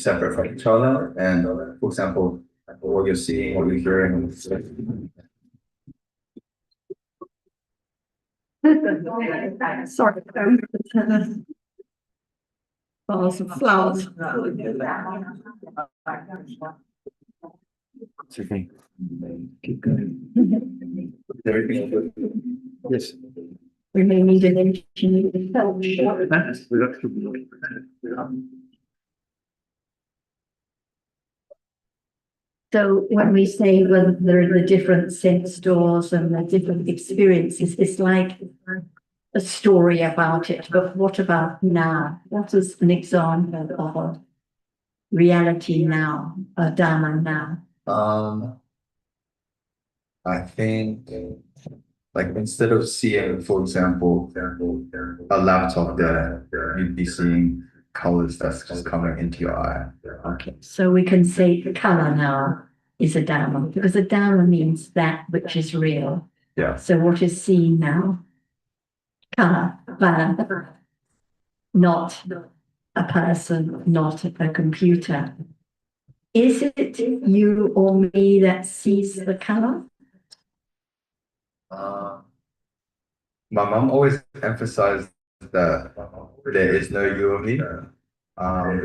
separate from each other. And for example, what you're seeing, what you're hearing. Sorry. Balls of flowers. It's okay. Keep going. Everything good? Yes. We may need an engineer help. So when we say whether there are the different sense doors and the different experiences, it's like a story about it. But what about now? What is an example of a reality now, a Dharma now? I think like instead of seeing, for example, a laptop there, you'd be seeing colors that's just coming into your eye. Okay, so we can say the color now is a Dharma, because a Dharma means that which is real. Yeah. So what is seen now? Color, but not a person, not a computer. Is it you or me that sees the color? My mom always emphasized that there is no you or me. I'm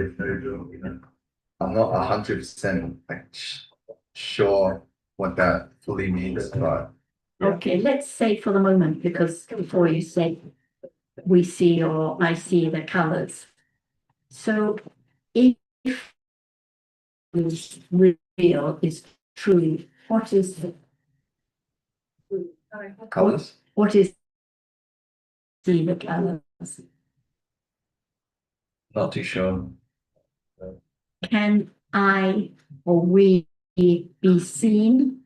not 100% sure what that fully means, but Okay, let's say for the moment, because before you said we see or I see the colors. So if is real, is true, what is colors. what is see the colors? Not too sure. Can I or we be seen?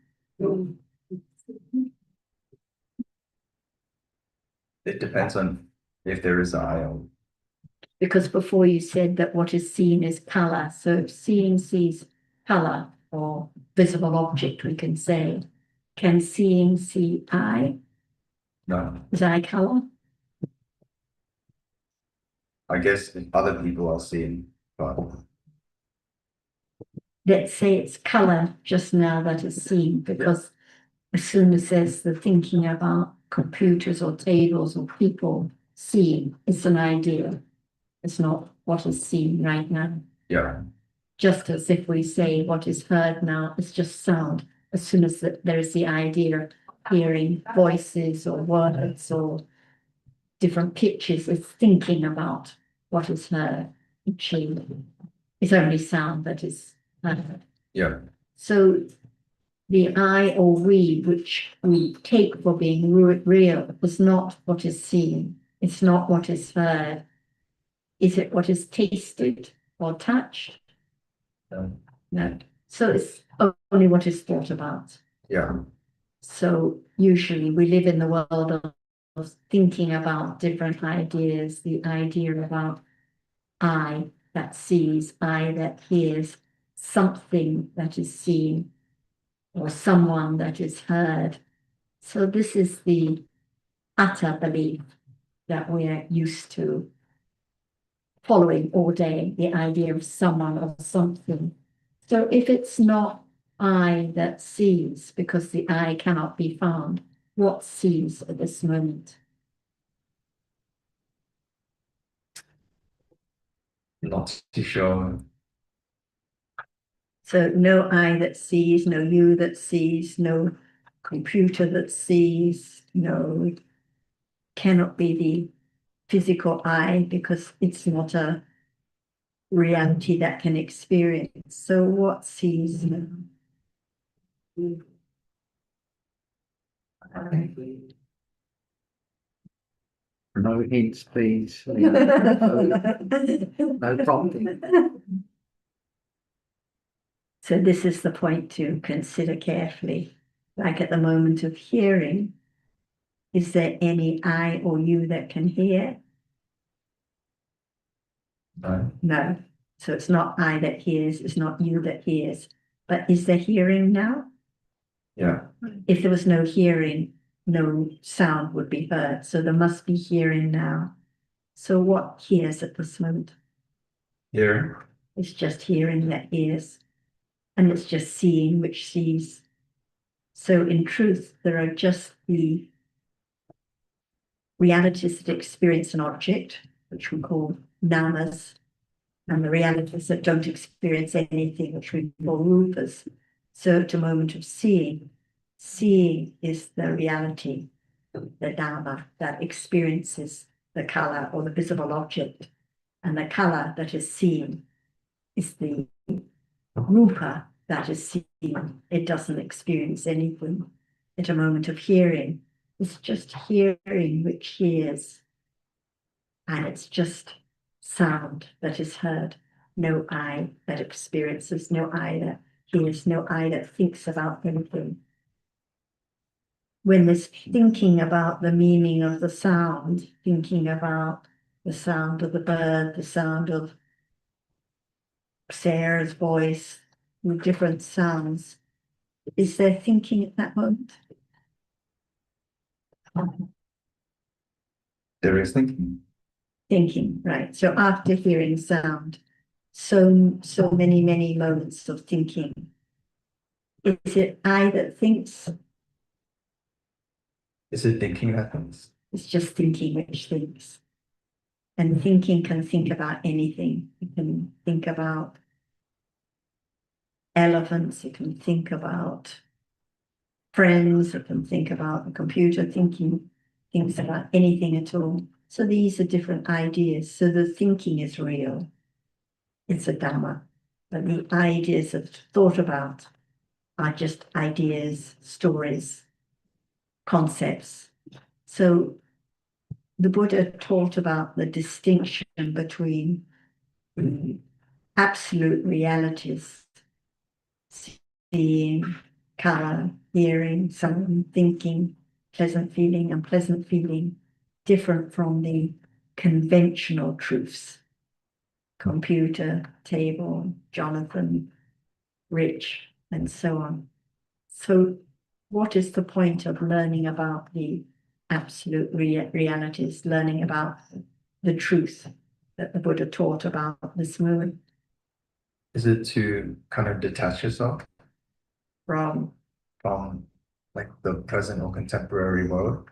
It depends on if there is an eye on. Because before you said that what is seen is color. So if seeing sees color or visible object, we can say, can seeing see eye? No. Is eye color? I guess if other people are seeing, but Let's say it's color just now that is seen, because as soon as there's the thinking about computers or tables or people seeing, it's an idea. It's not what is seen right now. yeah. Just as if we say what is heard now, it's just sound. As soon as there is the idea of hearing voices or words or different pitches, it's thinking about what is heard. It's only sound that is heard. Yeah. So the I or we, which we take for being real, is not what is seen. It's not what is heard. Is it what is tasted or touched? No. So it's only what is thought about. Yeah. So usually we live in the world of thinking about different ideas, the idea about I that sees, I that hears, something that is seen, or someone that is heard. So this is the utter belief that we're used to following all day, the idea of someone or something. So if it's not I that sees, because the I cannot be found, what sees at this moment? Not too sure. So no I that sees, no you that sees, no computer that sees, no, cannot be the physical I, because it's not a reality that can experience. So what sees now? No hints, please. No prompting. So this is the point to consider carefully. Like at the moment of hearing, is there any I or you that can hear? No. No. So it's not I that hears, it's not you that hears. But is there hearing now? Yeah. If there was no hearing, no sound would be heard. So there must be hearing now. So what hears at this moment? Hearing. It's just hearing that hears, and it's just seeing which sees. So in truth, there are just the realities that experience an object, which we call namas, and the realities that don't experience anything, which we call rupas. So at a moment of seeing, seeing is the reality, the nama that experiences the color or the visible object, and the color that is seen is the rupa that is seen. It doesn't experience anything. At a moment of hearing, it's just hearing which hears, and it's just sound that is heard. No eye that experiences, no eye that hears, no eye that thinks about anything. When there's thinking about the meaning of the sound, thinking about the sound of the bird, the sound of Sarah's voice, with different sounds, is there thinking at that moment? There is thinking. Thinking, right. So after hearing sound, so many moments of thinking. Is it I that thinks? Is it thinking that thinks? It's just thinking which thinks. And thinking can think about anything. It can think about elephants, it can think about friends, it can think about the computer, thinks about anything at all. So these are different ideas. So the thinking is real. It's a Dhamma. But the ideas of thought about are just ideas, stories, concepts. So the Buddha taught about the distinction between absolute realities, seeing, color, hearing, sound, thinking, pleasant feeling, unpleasant feeling, different from the conventional truths. Computer, table, Jonathan, rich, and so on. So what is the point of learning about the absolute realities, learning about the truth that the Buddha taught about this moment? Is it to kind of detach yourself From like the present or contemporary world?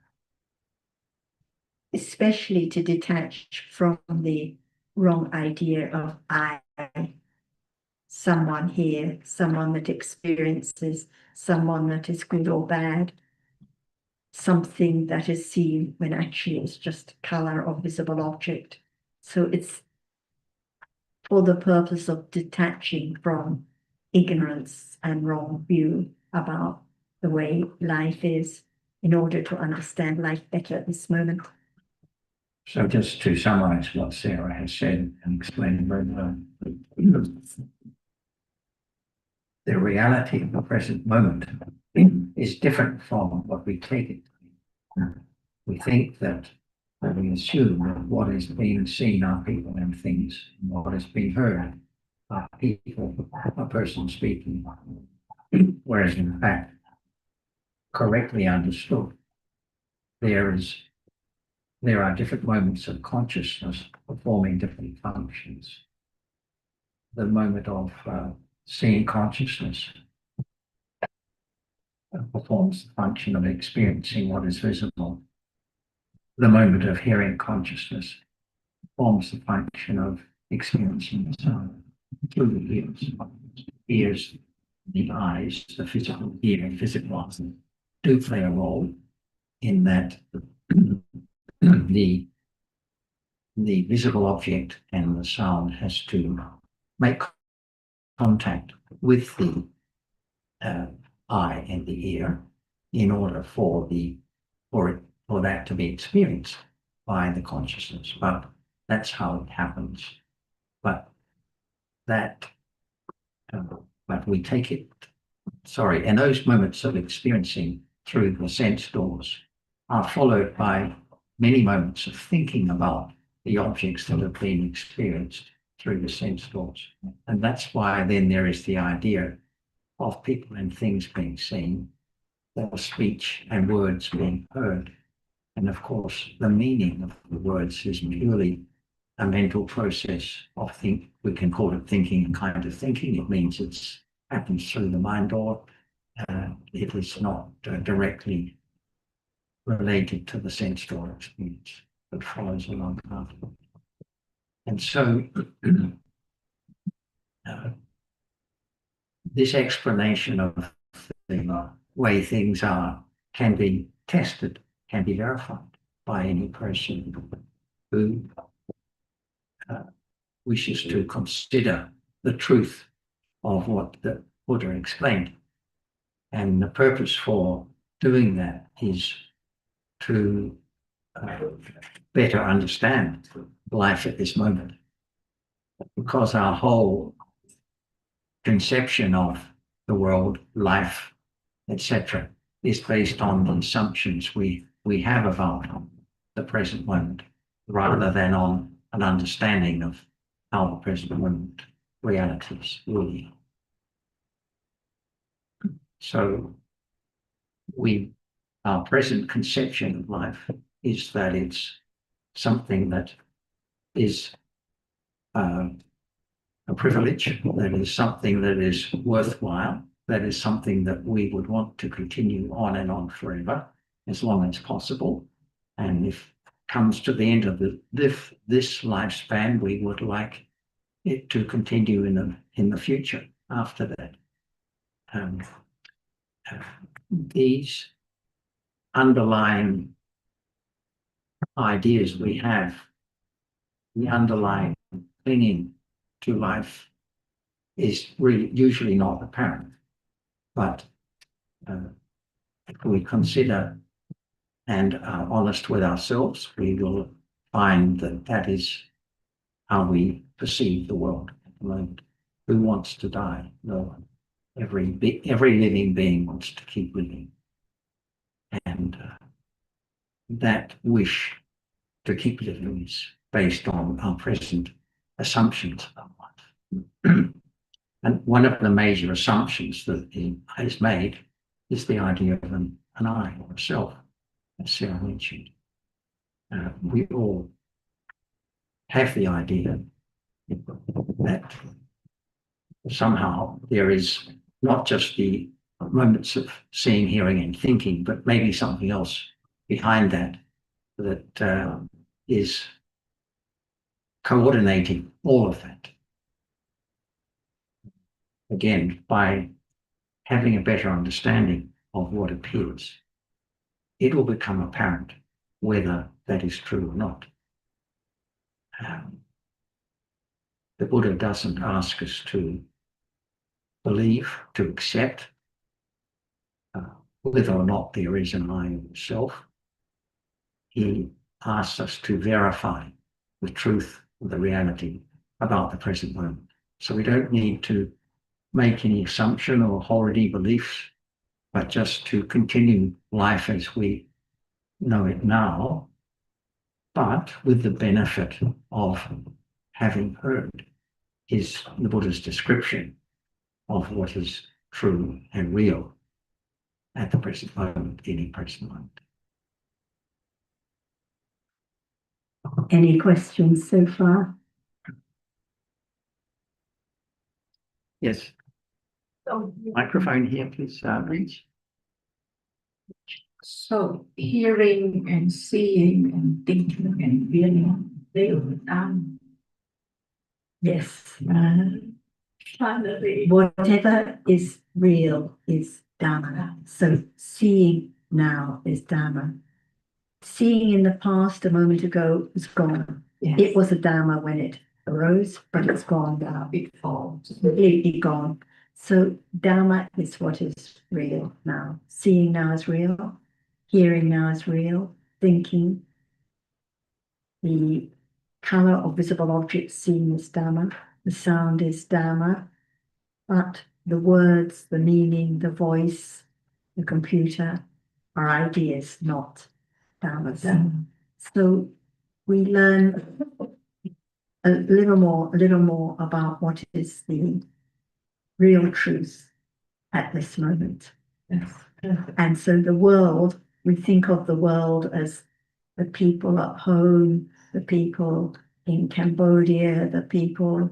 especially to detach from the wrong idea of I, someone here, someone that experiences, someone that is good or bad, something that is seen when actually it's just color or visible object. So it's for the purpose of detaching from ignorance and wrong view about the way life is in order to understand life better at this moment. So just to summarize what Sarah has said and explained very well, the reality of the present moment is different from what we take it. We think that, or we assume that what is being seen are people and things, and what is being heard are people, a person speaking. Whereas in fact, correctly understood, there are different moments of consciousness performing different functions. The moment of seeing consciousness performs the function of experiencing what is visible. The moment of hearing consciousness performs the function of experiencing the sound through the ears. Ears, the eyes, the physical hearing, physical eyes do play a role in that the visible object and the sound has to make contact with the eye and the ear in order for that to be experienced by the consciousness. But that's how it happens. But we take it. Sorry, and those moments of experiencing through the sense doors are followed by many moments of thinking about the objects that have been experienced through the sense doors. And that's why then there is the idea of people and things being seen, or speech and words being heard. And of course, the meaning of the words is purely a mental process of we can call it thinking and kind of thinking. It means it's happens through the mind, or it is not directly related to the sense door experience that follows along after. And so this explanation of the way things are can be tested, can be verified by any person who wishes to consider the truth of what the Buddha explained. And the purpose for doing that is to better understand life at this moment, because our whole conception of the world, life, etc., is based on the assumptions we have about the present moment, rather than on an understanding of how the present moment realities really are. So our present conception of life is that it's something that is a privilege, that is something that is worthwhile, that is something that we would want to continue on and on forever, as long as possible. And if it comes to the end of this lifespan, we would like it to continue in the future after that. These underlying ideas we have, the underlying clinging to life, is really usually not apparent. But if we consider and are honest with ourselves, we will find that that is how we perceive the world at the moment. Who wants to die? No one. Every living being wants to keep living. And that wish to keep living is based on our present assumptions about life. And one of the major assumptions that is made is the idea of an I, or a self, as Sarah mentioned. We all have the idea that somehow there is not just the moments of seeing, hearing, and thinking, but maybe something else behind that is coordinating all of that. Again, by having a better understanding of what appears, it will become apparent whether that is true or not. The Buddha doesn't ask us to believe, to accept whether or not there is an I or self. He asks us to verify the truth of the reality about the present moment. So we don't need to make any assumption or hold any beliefs, but just to continue life as we know it now, but with the benefit of having heard the Buddha's description of what is true and real at the present moment, any present moment. Any questions so far? Yes. Microphone here, please, reach. So hearing and seeing and thinking and feeling, they are done. Yes. Finally. Whatever is real is Dharma. So seeing now is Dharma. Seeing in the past a moment ago is gone. Yes. It was a Dharma when it arose, but it's gone now. It falls. Completely gone. So Dharma is what is real now. Seeing now is real. Hearing now is real. Thinking. The color of visible objects seen is Dharma. The sound is Dharma. But the words, the meaning, the voice, the computer are ideas, not Dharma. So we learn a little more about what is the real truth at this moment. Yes. And so the world, we think of the world as the people at home, the people in Cambodia, the people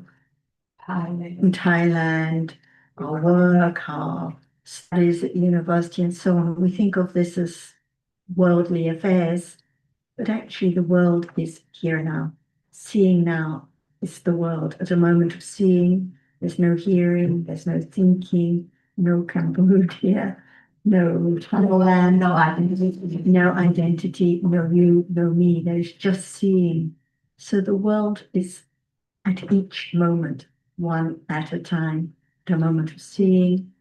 in Thailand, our work, our studies at university and so on. We think of this as worldly affairs, but actually the world is here now. Seeing now is the world. At a moment of seeing, there's no hearing, there's no thinking, no Cambodia, no Thailand, no identity, no you, no me. There's just seeing. So the world is at each moment, one at a time, at a moment of seeing.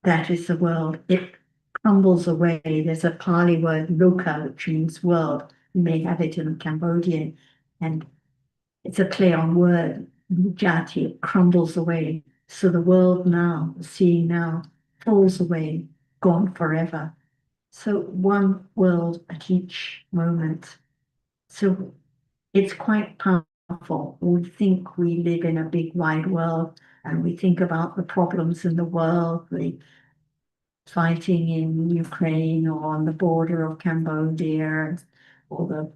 That is the world. It crumbles away. There's a Pali word, loka, which means world. You may have it in Cambodian, and it's a play on word. Jati, it crumbles away. So the world now, the seeing now, falls away, gone forever. So one world at each moment. So it's quite powerful. We think we live in a big wide world, and we think about the problems in the world, the fighting in Ukraine or on the border of Cambodia, or the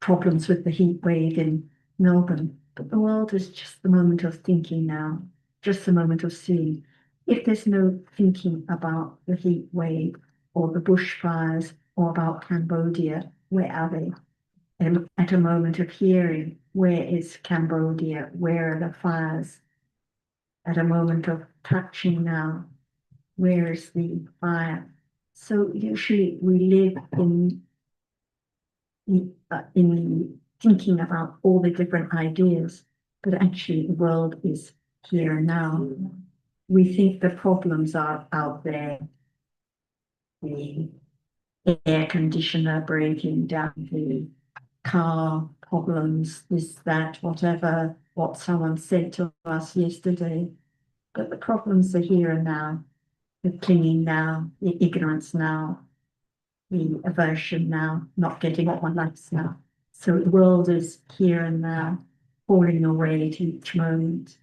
problems with the heat wave in Melbourne. But the world is just the moment of thinking now, just the moment of seeing. If there's no thinking about the heat wave or the bushfires or about Cambodia, where are they? And at a moment of hearing, where is Cambodia? Where are the fires? At a moment of touching now, where is the fire? So usually we live in thinking about all the different ideas, but actually the world is here and now. We think the problems are out there. The air conditioner breaking down, the car problems, this, that, whatever, what someone said to us yesterday. But the problems are here and now, the clinging now, the ignorance now, the aversion now, not getting what one likes now. So the world is here and now, falling away at each moment.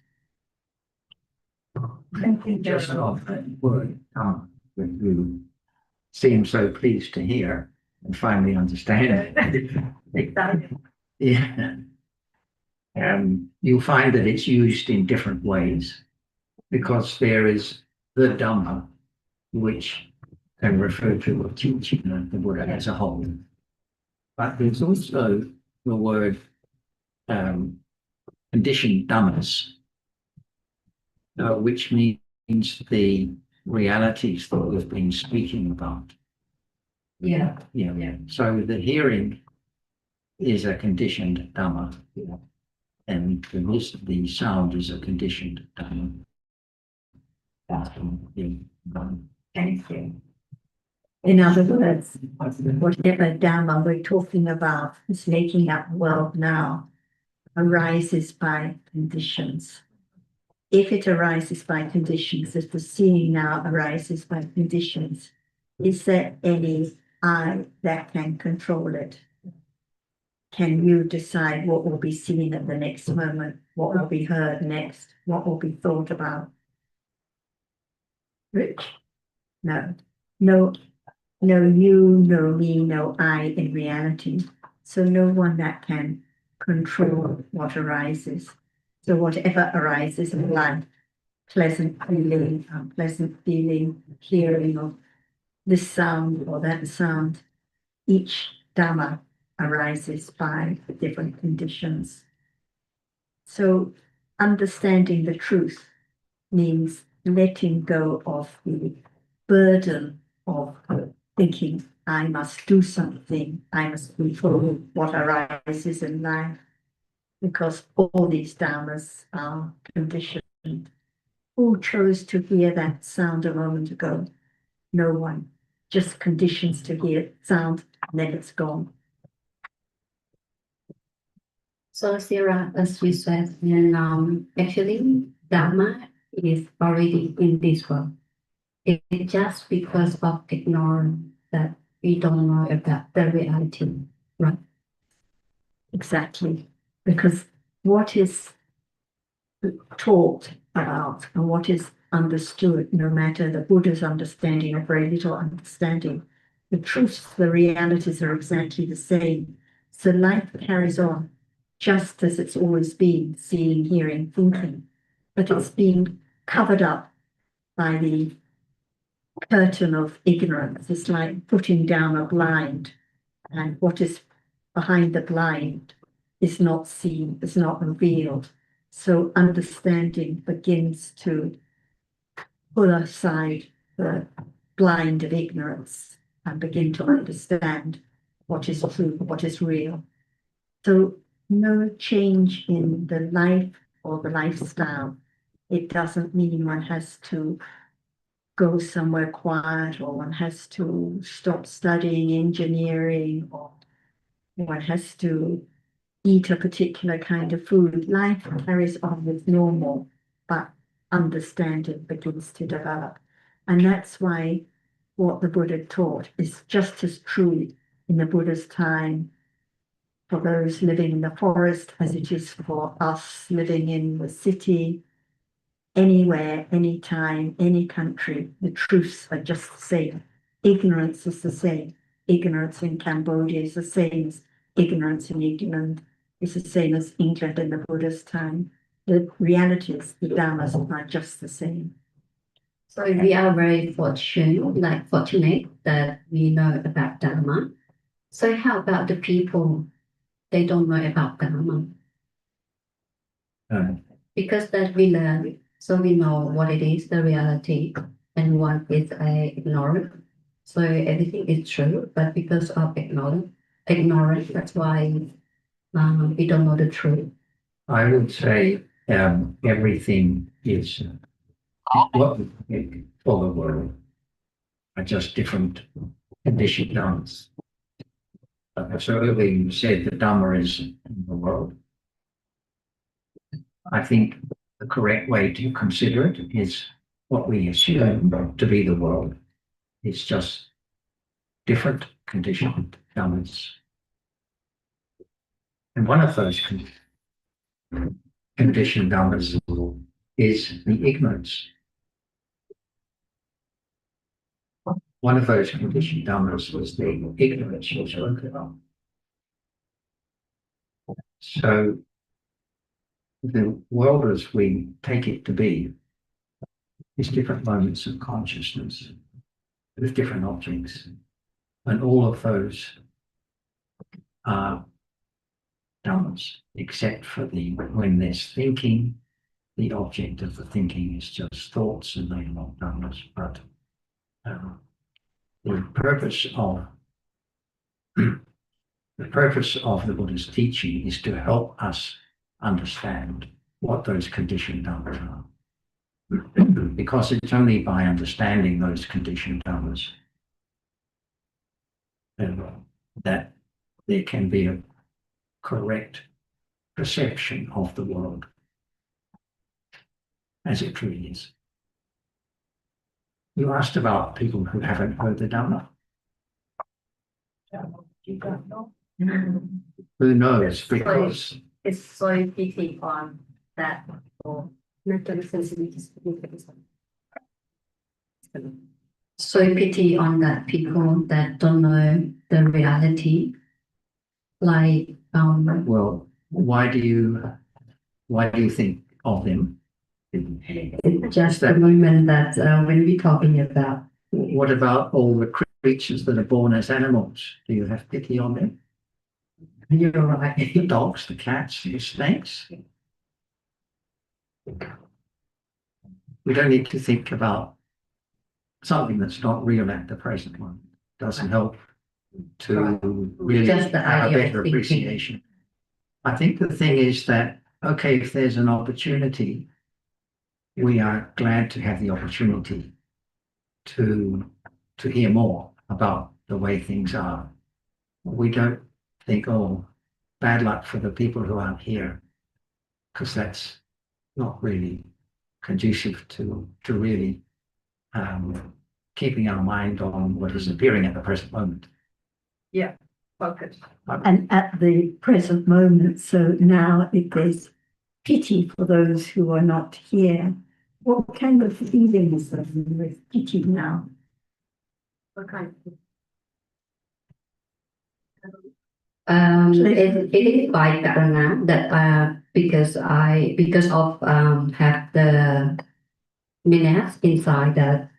Thank you just off that word, that you seem so pleased to hear and finally understand. Yeah. You'll find that it's used in different ways because there is the Dhamma, which can refer to a teaching of the Buddha as a whole. But there's also the word conditioned Dhammas, which means the realities that we've been speaking about. Yeah. Yeah. So the hearing is a conditioned Dhamma, and the sound is a conditioned Dhamma. Thank you. In other words, whatever Dhamma we're talking about is making up world now arises by conditions. If it arises by conditions, if the seeing now arises by conditions, is there any I that can control it? Can you decide what will be seen at the next moment, what will be heard next, what will be thought about? Rich? No. No you, no me, no I in reality. So no one that can control what arises. So whatever arises in life, pleasant feeling, unpleasant feeling, hearing of this sound or that sound, each Dhamma arises by different conditions. So understanding the truth means letting go of the burden of thinking I must do something, I must control what arises in life, because all these dhammas are conditioned. Who chose to hear that sound a moment ago? No one. Just conditions to hear sound, and then it's gone. So Sarah, as you said, and actually Dharma is already in this world. It's just because of ignorance that we don't know about the reality, right? Exactly. Because what is taught about and what is understood, no matter the Buddha's understanding or very little understanding, the truths, the realities are exactly the same. So life carries on. just as it's always been, seeing, hearing, thinking, but it's been covered up by the curtain of ignorance. It's like putting down a blind, and what is behind the blind is not seen, is not revealed. So understanding begins to pull aside the blind of ignorance and begin to understand what is true, what is real. So no change in the life or the lifestyle. It doesn't mean one has to go somewhere quiet, or one has to stop studying engineering, or one has to eat a particular kind of food. Life carries on as normal, but understanding begins to develop. And that's why what the Buddha taught is just as true in the Buddha's time for those living in the forest as it is for us living in the city. Anywhere, anytime, any country, the truths are just the same. Ignorance is the same. Ignorance in Cambodia is the same as ignorance in England. It's the same as England in the Buddha's time. The realities, the dhammas are just the same. So we are very fortunate that we know about Dharma. So how about the people, they don't know about Dharma? Because that we learn, so we know what it is, the reality, and what is ignorant. So everything is true, but because of ignorance, that's why we don't know the truth. I would say everything is what we think for the world are just different conditioned dance. So earlier you said the Dhamma is in the world. I think the correct way to consider it is what we assume to be the world. It's just different conditioned dhammas. And one of those conditioned dhammas is the ignorance. One of those conditioned dhammas was the ignorance you spoke about. So the world as we take it to be is different moments of consciousness with different objects. And all of those are dhammas, except for when there's thinking, the object of the thinking is just thoughts and they're not dhammas. But the purpose of the Buddha's teaching is to help us understand what those conditioned dhammas are. Because it's only by understanding those conditioned dhammas that there can be a correct perception of the world as it truly is. You asked about people who haven't heard the Dhamma. You don't know. Who knows? Because It's so pity on that people. So pity on that people that don't know the reality. Like well, why do you think of them? it's just the moment that when we're talking about. What about all the creatures that are born as animals? Do you have pity on them? You're right. The dogs, the cats, the snakes. We don't need to think about something that's not real at the present moment. Doesn't help to really Just the have a idea of better thinking. appreciation. I think the thing is that, okay, if there's an opportunity, we are glad to have the opportunity to hear more about the way things are. We don't think, oh, bad luck for the people who aren't here, because that's not really conducive to really keeping our mind on what is appearing at the present moment. Yeah, focus. And at the present moment, so now if there's pity for those who are not here, what kind of feelings are you with pity now? What kind It is by Karana that because of have the minutes inside that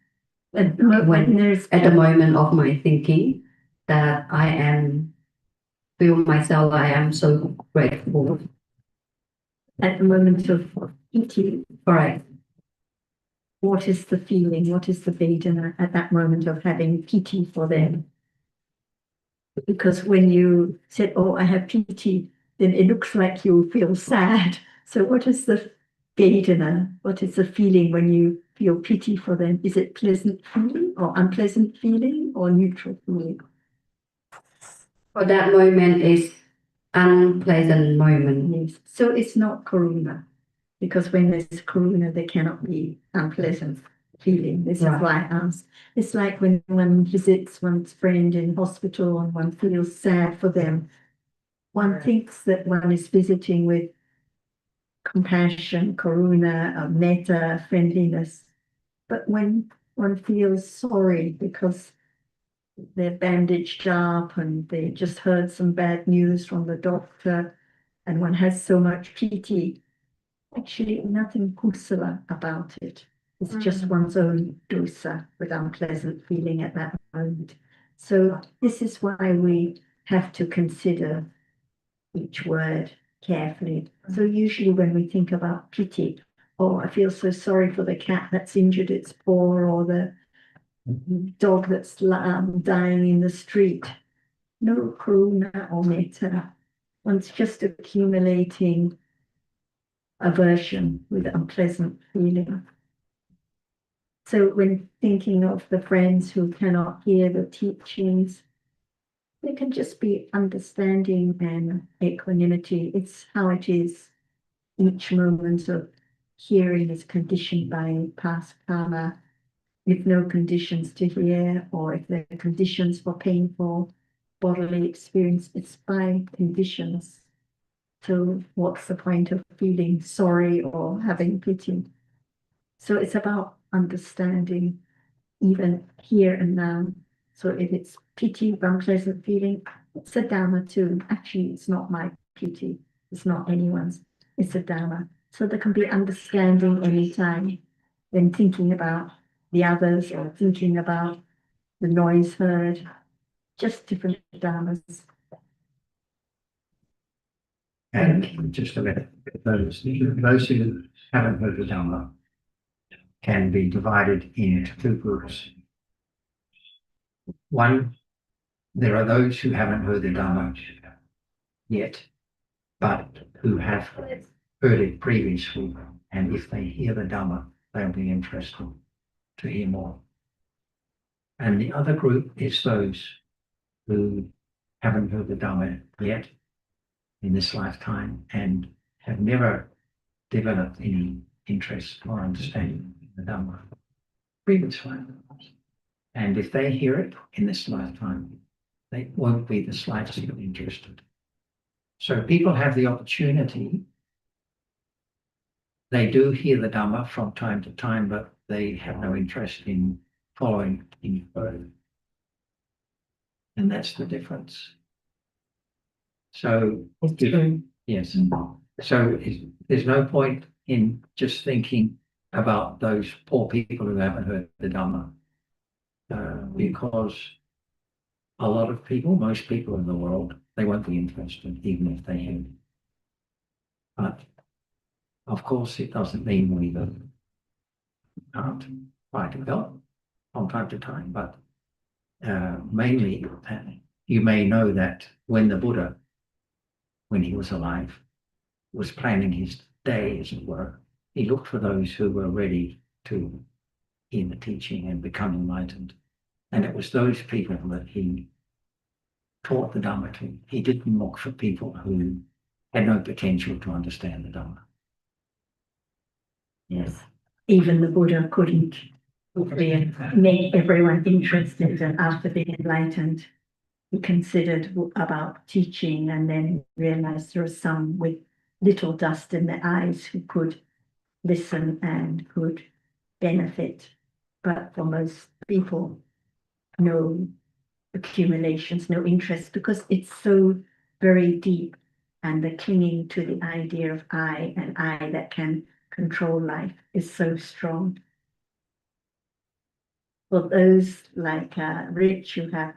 when there's at the moment of my thinking that I am feel myself I am so grateful. at the moment of eating, Correct. what is the feeling? What is the Vedana at that moment of having pity for them? Because when you said, "Oh, I have pity," then it looks like you feel sad. So, what is the Vedana? What is the feeling when you feel pity for them? Is it pleasant feeling, or unpleasant feeling, or neutral feeling? For that moment is unpleasant moment. Yes. So it's not karuna, because when there's karuna, there cannot be unpleasant feeling. This Right. is why I asked. It's like when one visits one's friend in hospital and one feels sad for them. One thinks that one is visiting with compassion, karuna, metta, friendliness. But when one feels sorry because they're bandaged up and they just heard some bad news from the doctor, and one has so much pity, actually nothing kusala about it. It's just one's own dosa with unpleasant feeling at that moment. So this is why we have to consider each word carefully. So usually when we think about pity, oh, I feel so sorry for the cat that's injured its paw, or the dog that's dying in the street. No karuna or metta. One's just accumulating aversion with unpleasant feeling. So when thinking of the friends who cannot hear the teachings, there can just be understanding and equanimity. It's how it is. Each moment of hearing is conditioned by past karma. If no conditions to hear, or if there are conditions for painful bodily experience, it's by conditions. So what's the point of feeling sorry or having pity? So it's about understanding even here and now. So if it's pity, unpleasant feeling, it's a Dharma too. Actually, it's not my pity. It's not anyone's. It's a Dharma. So there can be understanding anytime when thinking about the others or thinking about the noise heard, just different Dharmas. And just a minute, those who haven't heard the Dhamma can be divided into two groups. One, there are those who haven't heard the Dhamma yet, but who have heard it previously, and if they hear the Dhamma, they'll be interested to hear more. And the other group is those who haven't heard the Dhamma yet in this lifetime and have never developed any interest or understanding in the Dhamma previously. And if they hear it in this lifetime, they won't be the slightest bit interested. So people have the opportunity. They do hear the Dhamma from time to time, but they have no interest in following any further. And that's the difference. So, yes. So there's no point in just thinking about those poor people who haven't heard the Dhamma, because a lot of people, most people in the world, they won't be interested even if they hear. But of course, it doesn't mean we can't try to help from time to time, but mainly you may know that when the Buddha, when he was alive, was planning his day, as it were, he looked for those who were ready to hear the teaching and become enlightened. And it was those people that he taught the Dhamma to. He didn't look for people who had no potential to understand the Dhamma. Yes. Even the Buddha couldn't make everyone interested, and after being enlightened, he considered about teaching and then realized there were some with little dust in their eyes who could listen and could benefit. But for most people, no accumulations, no interest, because it's so very deep, and the clinging to the idea of I and I that can control life is so strong. For those like Rich who have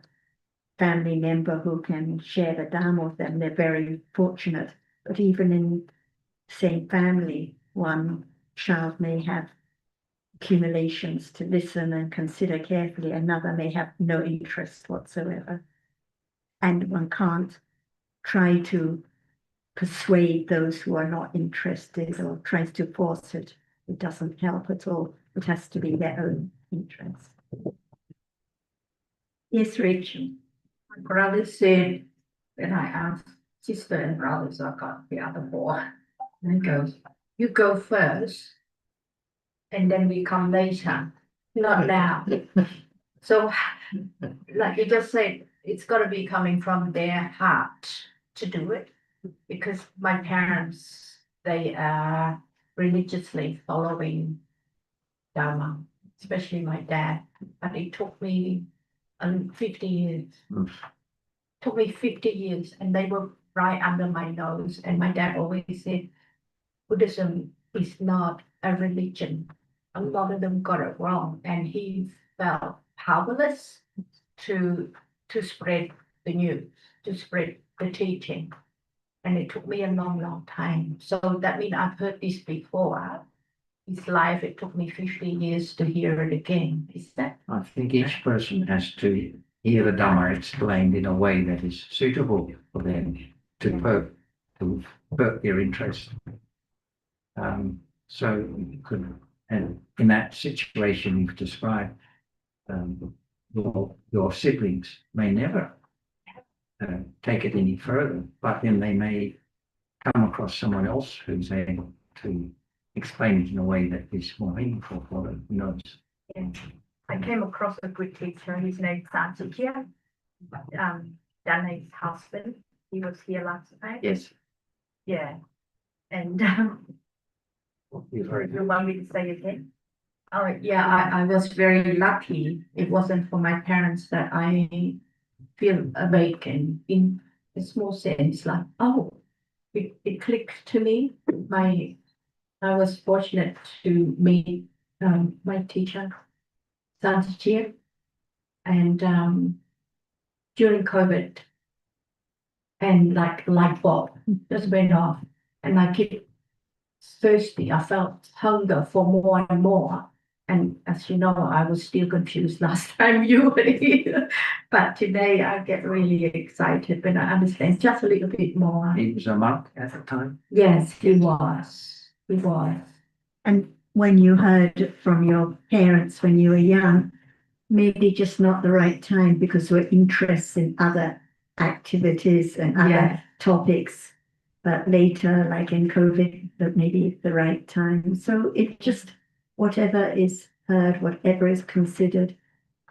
family member who can share the Dharma with them, they're very fortunate. But even in same family, one child may have accumulations to listen and consider carefully, another may have no interest whatsoever. And one can't try to persuade those who are not interested or tries to force it. It doesn't help at all. It has to be their own interest. Yes, Rachel. My brother said, when I asked sister and brothers, I got the other boy, and he goes, you go first, and then we come later, not now. So, like you just said, it's got to be coming from their heart to do it, because my parents, they are religiously following Dharma, especially my dad, but it took me 50 years. Took me 50 years, and they were right under my nose. And my dad always said, Buddhism is not a religion. A lot of them got it wrong, and he felt powerless to spread the news, to spread the teaching. And it took me a long, long time. So that means I've heard this before. His life, it took me 50 years to hear it again. Is that? I think each person has to hear the Dhamma explained in a way that is suitable for them to perk their interest. So you could, and in that situation you've described, your siblings may never take it any further, but then they may come across someone else who's able to explain it in a way that is more meaningful for them. Who knows? Yeah. I came across a good teacher. His name's Sanchia. Dana's husband. He was here last night. Yes. Yeah. And You're very you want me to say again? Oh, yeah, I was very lucky. It wasn't for my parents that I feel awakened in a small sense, like, oh, it clicked to me. I was fortunate to meet my teacher, Sanchia, and during COVID, and like light bulb just went off, and I kept thirsty. I felt hunger for more and more. And as you know, I was still confused last time you were here. But today I get really excited when I understand just a little bit more. He was a monk at the time. Yes, he was. He was. And when you heard from your parents when you were young, maybe just not the right time because we're interested in other activities and other Yeah. topics. But later, like in COVID, that maybe it's the right time. So it just, whatever is heard, whatever is considered,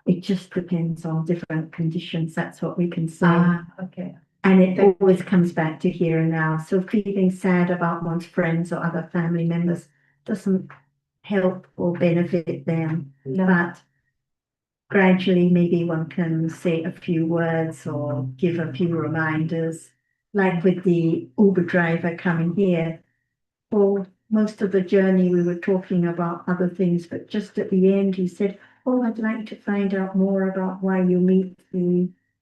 it just depends on different conditions. That's what we can say. Okay. And it always comes back to here and now. So feeling sad about one's friends or other family members doesn't help or benefit them. No. But gradually, maybe one can say a few words or give a few reminders. Like with the Uber driver coming here, for most of the journey we were talking about other things, but just at the end he said, oh, I'd like to find out more about why you meet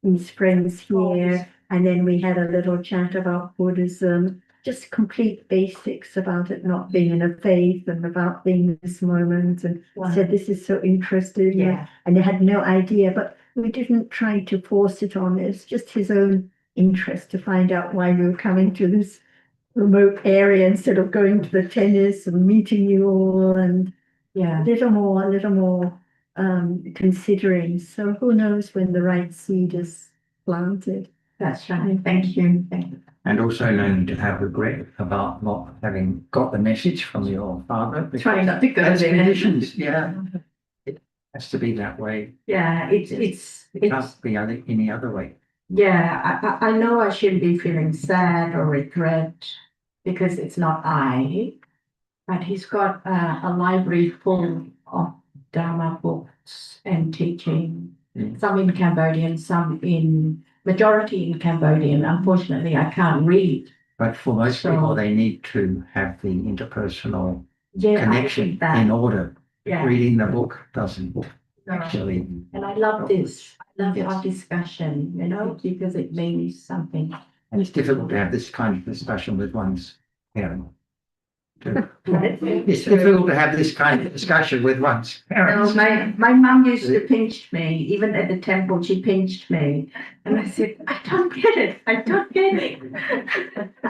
these friends here. And then we had a little chat about Buddhism, just complete basics about it not being in a faith and about being in this moment. And said, this is so interesting. Yeah. And they had no idea, but we didn't try to force it on. It's just his own interest to find out why we were coming to this remote area instead of going to the tennis and meeting you all, and Yeah. a little more considering. So who knows when the right seed is planted. That's right. Thank you. Thank you. And also learning to have regret about not having got the message from your father. Try not to go That's there. conditions, yeah. It has to be that way. Yeah, it's It can't be any other way. yeah, I know I shouldn't be feeling sad or regret because it's not I, but he's got a library full of Dharma books and teaching, Mm. some in Cambodian, some in majority in Cambodian. Unfortunately, I can't read. But for most So- people, they need to have the interpersonal Yeah, I connection think that. in order. Yeah. Reading the book doesn't No. actually. And I love this. I love Yes. our discussion, because it means something. And it's difficult to have this kind of discussion with one's parent. It's difficult to have this kind of discussion with one's No, parents. my mum used to pinch me, even at the temple, she pinched me. And I said, I don't get it, I don't get it.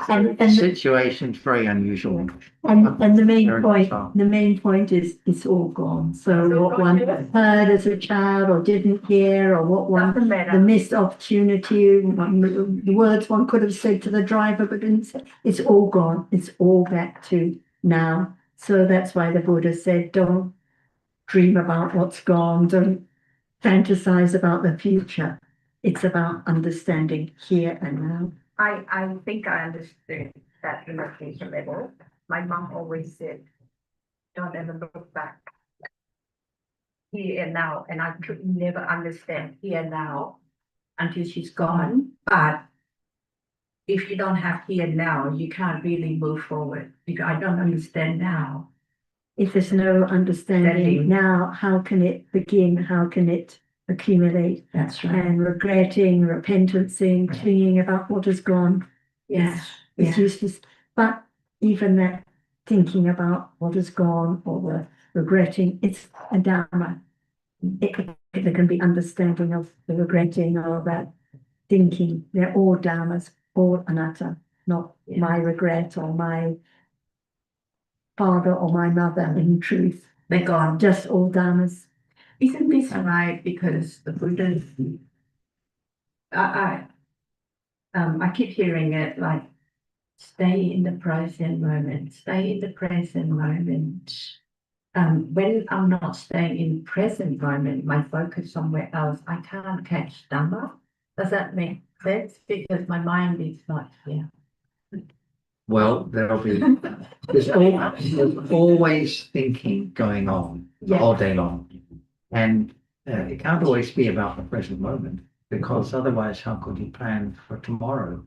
And The the, situation's very unusual. and the main Very point, bizarre. the main point is it's all gone. So It's all what gone, one yeah. heard as a child or didn't hear, or what one, Doesn't the matter. missed opportunity, the words one could have said to the driver but didn't say, it's all gone. It's all back to now. So that's why the Buddha said, don't dream about what's gone, don't fantasize about the future. It's about understanding here and now. I think I understood that in a deeper level. My mum always said, don't ever look back. Here and now, and I could never understand here and now until she's gone. But if you don't have here and now, you can't really move forward because I don't understand now. If there's no understanding Understanding. now, how can it begin? How can it accumulate? That's And regretting, repentancing, clinging about what has gone. Yes. It's useless. But even that thinking about what has gone or the regretting, it's a dharma. There can be understanding of the regretting or that thinking. They're all dharmas, all anatta, not my regret or my father or my mother in truth. They're gone. Just all dharmas. Isn't this right? Because the Buddha, I keep hearing it like, stay in the present moment, stay in the present moment. When I'm not staying in present moment, my focus somewhere else, I can't catch Dhamma. Does that make sense? Because my mind is not here. Well, there's always thinking going on the whole day long. And it can't always be about the present moment, because otherwise how could you plan for tomorrow?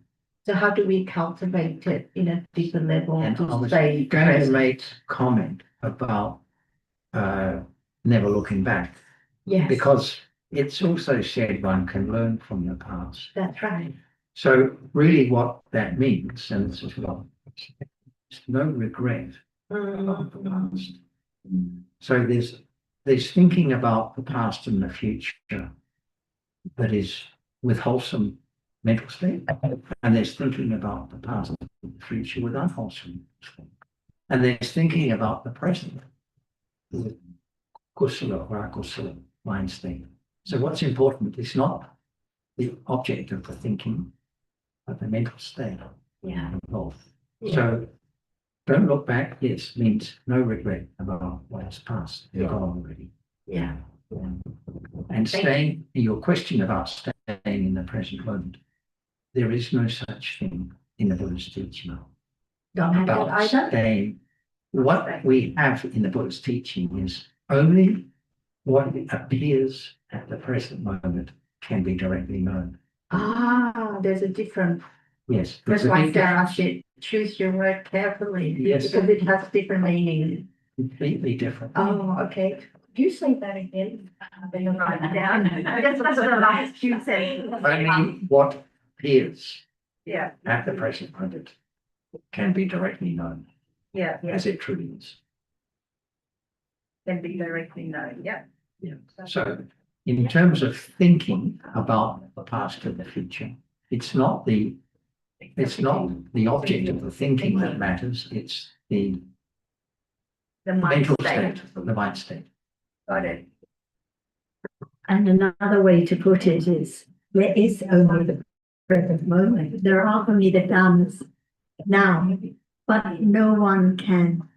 So how do we cultivate it in a deeper level And I to was stay going to present? make comment about never looking back, Yes, because it's also said one can learn from the past. that's right. So really what that means, and this is what, it's no regret of the past. So there's thinking about the past and the future that is with wholesome mental state, and there's thinking about the past and the future with unwholesome state. And there's thinking about the present with kusala or akusala mind state. So what's important is not the object of the thinking, but the mental state Yeah. involved. So don't look back, yes, means no regret about what has passed, Yeah. gone already. Yeah. And staying, your question about staying in the present moment, there is no such thing in the Buddhist teaching Don't have that about either. staying. What we have in the Buddhist teaching is only what appears at the present moment can be directly known. Ah, there's a different. Yes. That's there's a why big Sarah difference, said, choose your word carefully, Yes. because it has different meaning. completely different. Oh, okay. You say that again. I'm gonna write it down. That's the last few sentences. Only what appears Yeah, at the present moment can be directly known yeah, as it truly is. can be directly known, yeah. Yeah. So in terms of thinking about the past and the future, it's not the object of the thinking that matters, it's the The mind mental state. state, the mind state. Got it. And another way to put it is, there is only the present moment. There are only the dharmas now, but no one can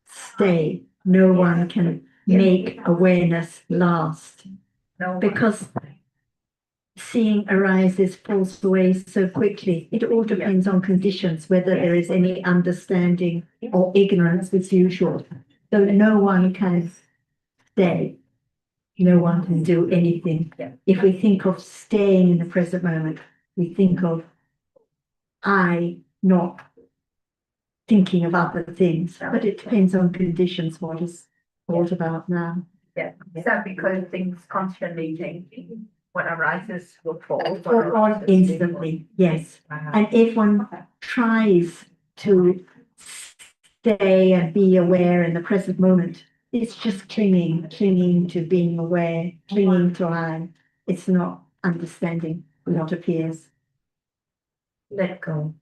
stay. No one can make awareness last, No, because seeing arises, falls away so quickly. It all depends on conditions, whether there is any understanding or ignorance as usual. So no one can stay. No one can do anything. Yeah. If we think of staying in the present moment, We think of I not thinking of other things, but it depends on conditions, what is thought about now. Yeah, is that because things constantly changing? What arises will fall. Or on instantly, yes. And if one tries to stay and be aware in the present moment, it's just clinging to being aware, clinging to I. It's not understanding what appears. Let go.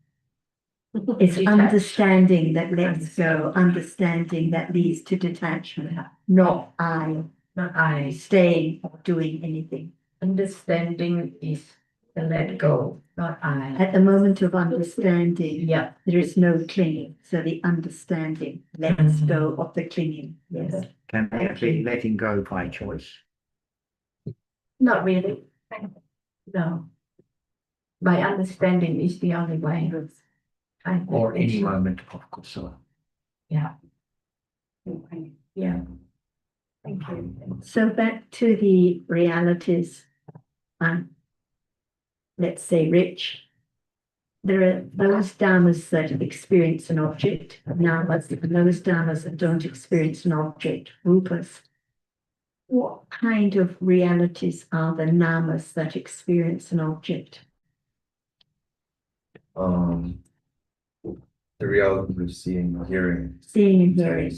It's Detach. understanding that lets go, understanding that leads to detachment, not I Not I. staying or doing anything. Understanding is the let go, not I. At the moment of understanding, Yeah. there is no clinging. So the understanding lets go of the clinging. Yes. Can that be letting go by choice? Not really. No. By understanding is the only way. Or any moment of Kusala? Yeah. Yeah. Thank you. So back to the realities. Let's say rich. There are those dharmas that experience an object, namas, and those dharmas that don't experience an object, rupas. What kind of realities are the namas that experience an object? The reality of seeing, hearing. Seeing and hearing.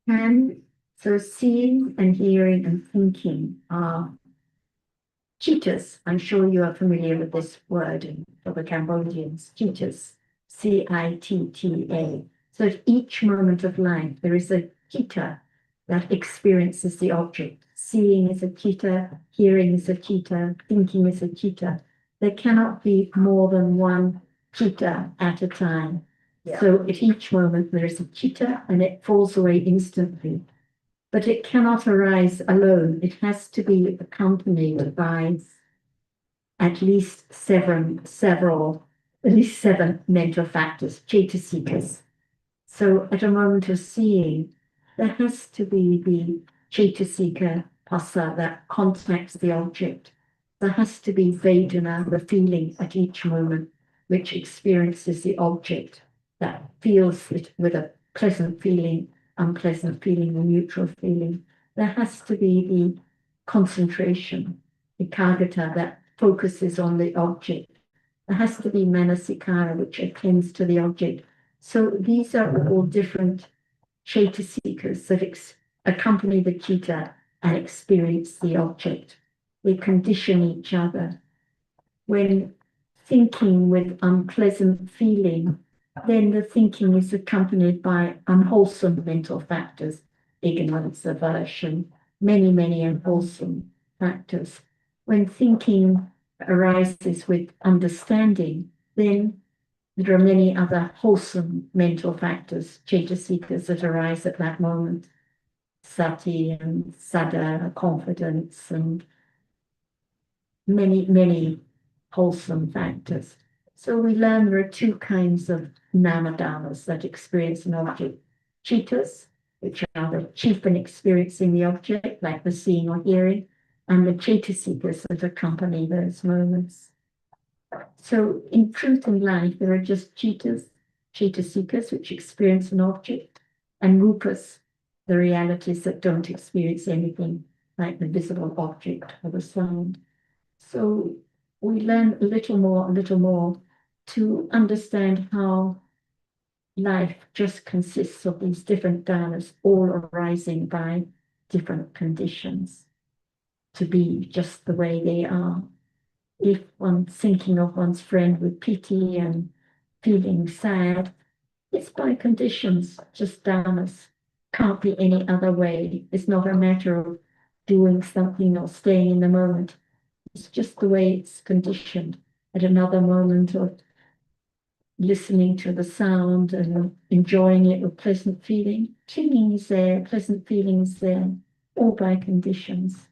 sense. So seeing and hearing and thinking are citas. I'm sure you are familiar with this word for the Cambodians, citas, citta. So at each moment of life, there is a citta that experiences the object. Seeing is a citta, hearing is a citta, thinking is a citta. There cannot be more than one citta at a time. Yeah. So at each moment, there is a citta and it falls away instantly. But it cannot arise alone. It has to be accompanied by at least seven mental factors, cetasikas. So at a moment of seeing, there has to be the cetasika pasa that contacts the object. There has to be Vedana, the feeling at each moment, which experiences the object, that feels it with a pleasant feeling, unpleasant feeling, or neutral feeling. There has to be the concentration, ekaggata, that focuses on the object. There has to be manasikara, which attends to the object. So these are all different cetasikas that accompany the citta and experience the object. They condition each other. When thinking with unpleasant feeling, then the thinking is accompanied by unwholesome mental factors, ignorance, aversion, many unwholesome factors. When thinking arises with understanding, then there are many other wholesome mental factors, cetasikas, that arise at that moment. Sati and sada, confidence, and many wholesome factors. So we learn there are two kinds of namadharmas that experience an object. Citas, which are the chief in experiencing the object, like the seeing or hearing, and the cetasikas that accompany those moments. So in truth and life, there are just cetasikas, which experience an object, and rupas, the realities that don't experience anything, like the visible object or the sound. So we learn a little more to understand how life just consists of these different dharmas, all arising by different conditions, to be just the way they are. If one's thinking of one's friend with pity and feeling sad, it's by conditions, just dharmas. Can't be any other way. It's not a matter of doing something or staying in the moment. It's just the way it's conditioned. At another moment of listening to the sound and enjoying it with pleasant feeling, clinging is there, pleasant feeling is there, all by conditions.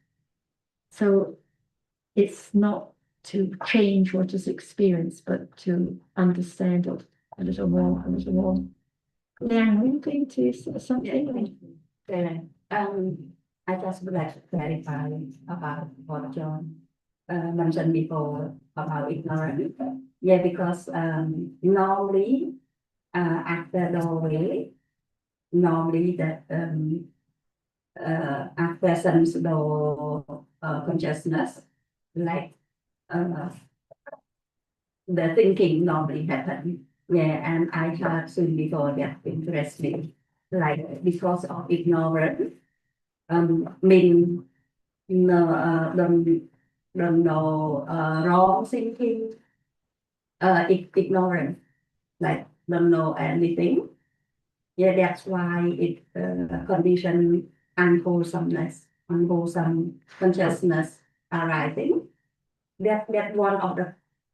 So it's not to change what is experienced, but to understand it a little more, a little more. Liang, are you going to say something? I just would like to clarify about what John mentioned before about ignorance. Yeah, because normally at the doorway, normally that at presence low consciousness, like the thinking normally happen. Yeah, and I heard soon before that interesting, like because of ignorance, mean no don't know wrong thinking, ignorance, like don't know anything. Yeah, that's why it condition unwholesomeness, unwholesome consciousness arising. That one of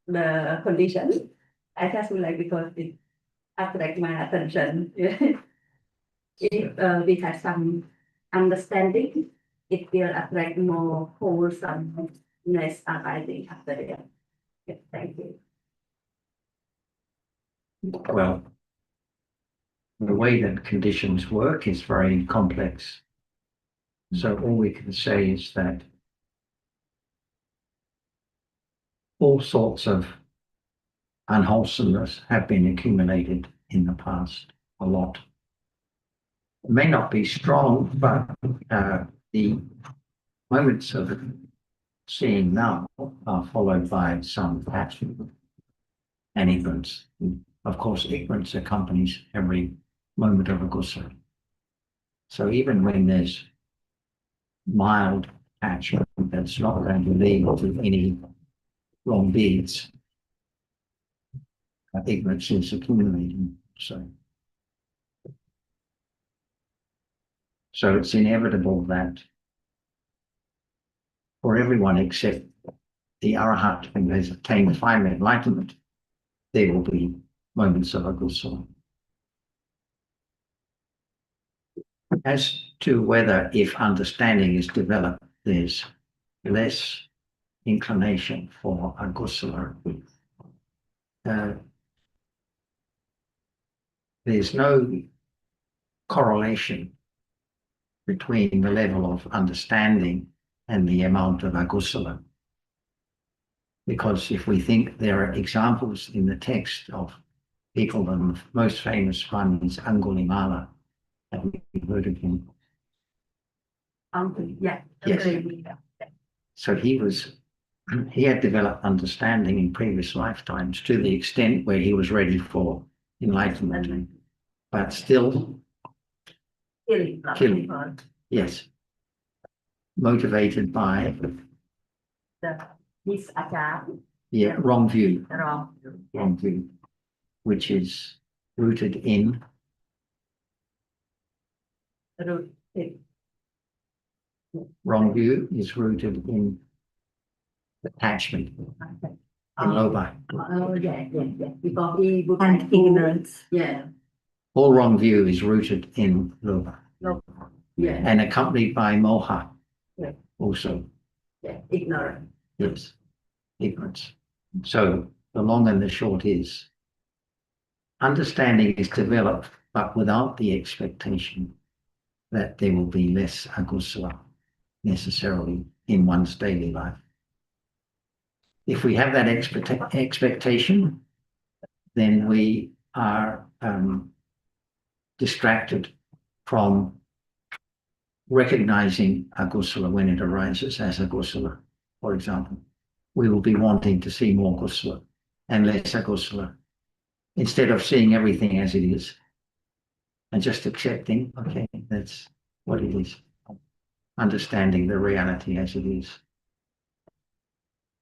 the conditions. I just like because it attract my attention. If we have some understanding, it will attract more wholesomeness arising after that. Yeah, thank you. Well, the way that conditions work is very complex. So all we can say is that all sorts of unwholesomeness have been accumulated in the past, a lot. It may not be strong, but the moments of seeing now are followed by some passion and ignorance. Of course, ignorance accompanies every moment of a gusla. So even when there's mild attachment that's not going to lead to any wrong deeds, ignorance is accumulating. So it's inevitable that for everyone except the Arahant who has attained final enlightenment, there will be moments of agusala. As to whether if understanding is developed, there's less inclination for agusala. There's no correlation between the level of understanding and the amount of agusala. Because if we think there are examples in the text of people, and the most famous one is Angulimala. Have you heard of him? Yeah. Yes. So he had developed understanding in previous lifetimes to the extent where he was ready for enlightenment, but still killing. Yes. Motivated by This wrong view, which is rooted in wrong view is rooted in attachment, in loba. Oh, yeah. Because he would And ignorance. Yeah. All wrong view is rooted in loba. Yeah. And accompanied by moha. Yeah. Also. Yeah. Ignorant. Yes. Ignorance. So the long and the short is understanding is developed, but without the expectation that there will be less agusala necessarily in one's daily life. If we have that expectation, then we are distracted from recognizing agusala when it arises as agusala. For example, we will be wanting to see more gusala and less agusala, instead of seeing everything as it is and just accepting, okay, that's what it is, understanding the reality as it is.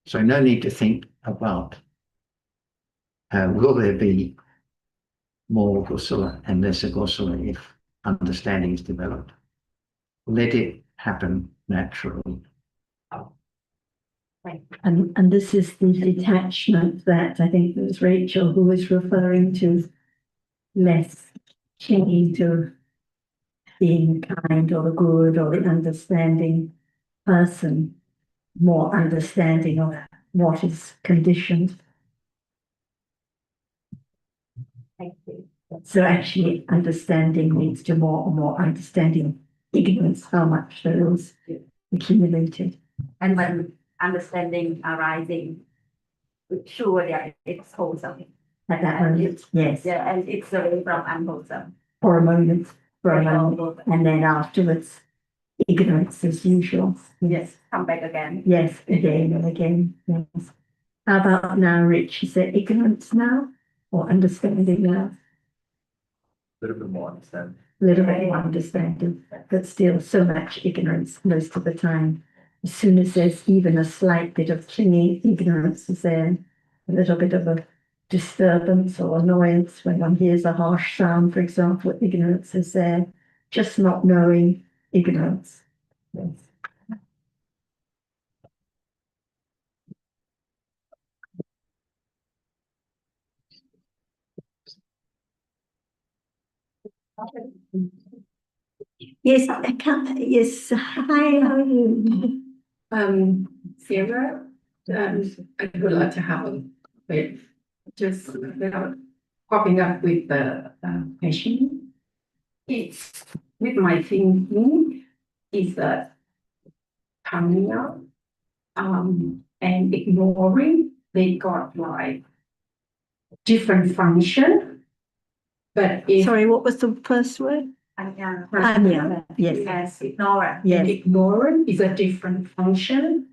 So no need to think about will there be more gusala and less agusala if understanding is developed. Let it happen naturally. And this is the detachment that I think it was Rachel who was referring to, less clinging to being kind or the good or the understanding person, more understanding of what is conditioned. Thank you. So actually understanding leads to more and more understanding, ignorance, how much there is accumulated. And when understanding arising, sure that it's wholesome. At that moment, yes, Yeah, and it's away from unwholesome. for a moment, and then afterwards, ignorance as usual. Yes, come back again. Yes, again and again, yes. How about now, Rich? Is there ignorance now or understanding now? A little bit more understanding. A little bit more understanding, but still so much ignorance most of the time. As soon as there's even a slight bit of clinging ignorance is there, a little bit of a disturbance or annoyance when one hears a harsh sound, for example, ignorance is there. Just not knowing, ignorance. Yes. Yes, I can't, yes, hi, how are you? Sarah, I would like to have a bit, just without popping up with the patient. It's with my thinking is that coming up and ignoring, they got like different function. But if Sorry, what was the first word? Anya, yes, Yes, ignorant. yes, ignorant is a different function.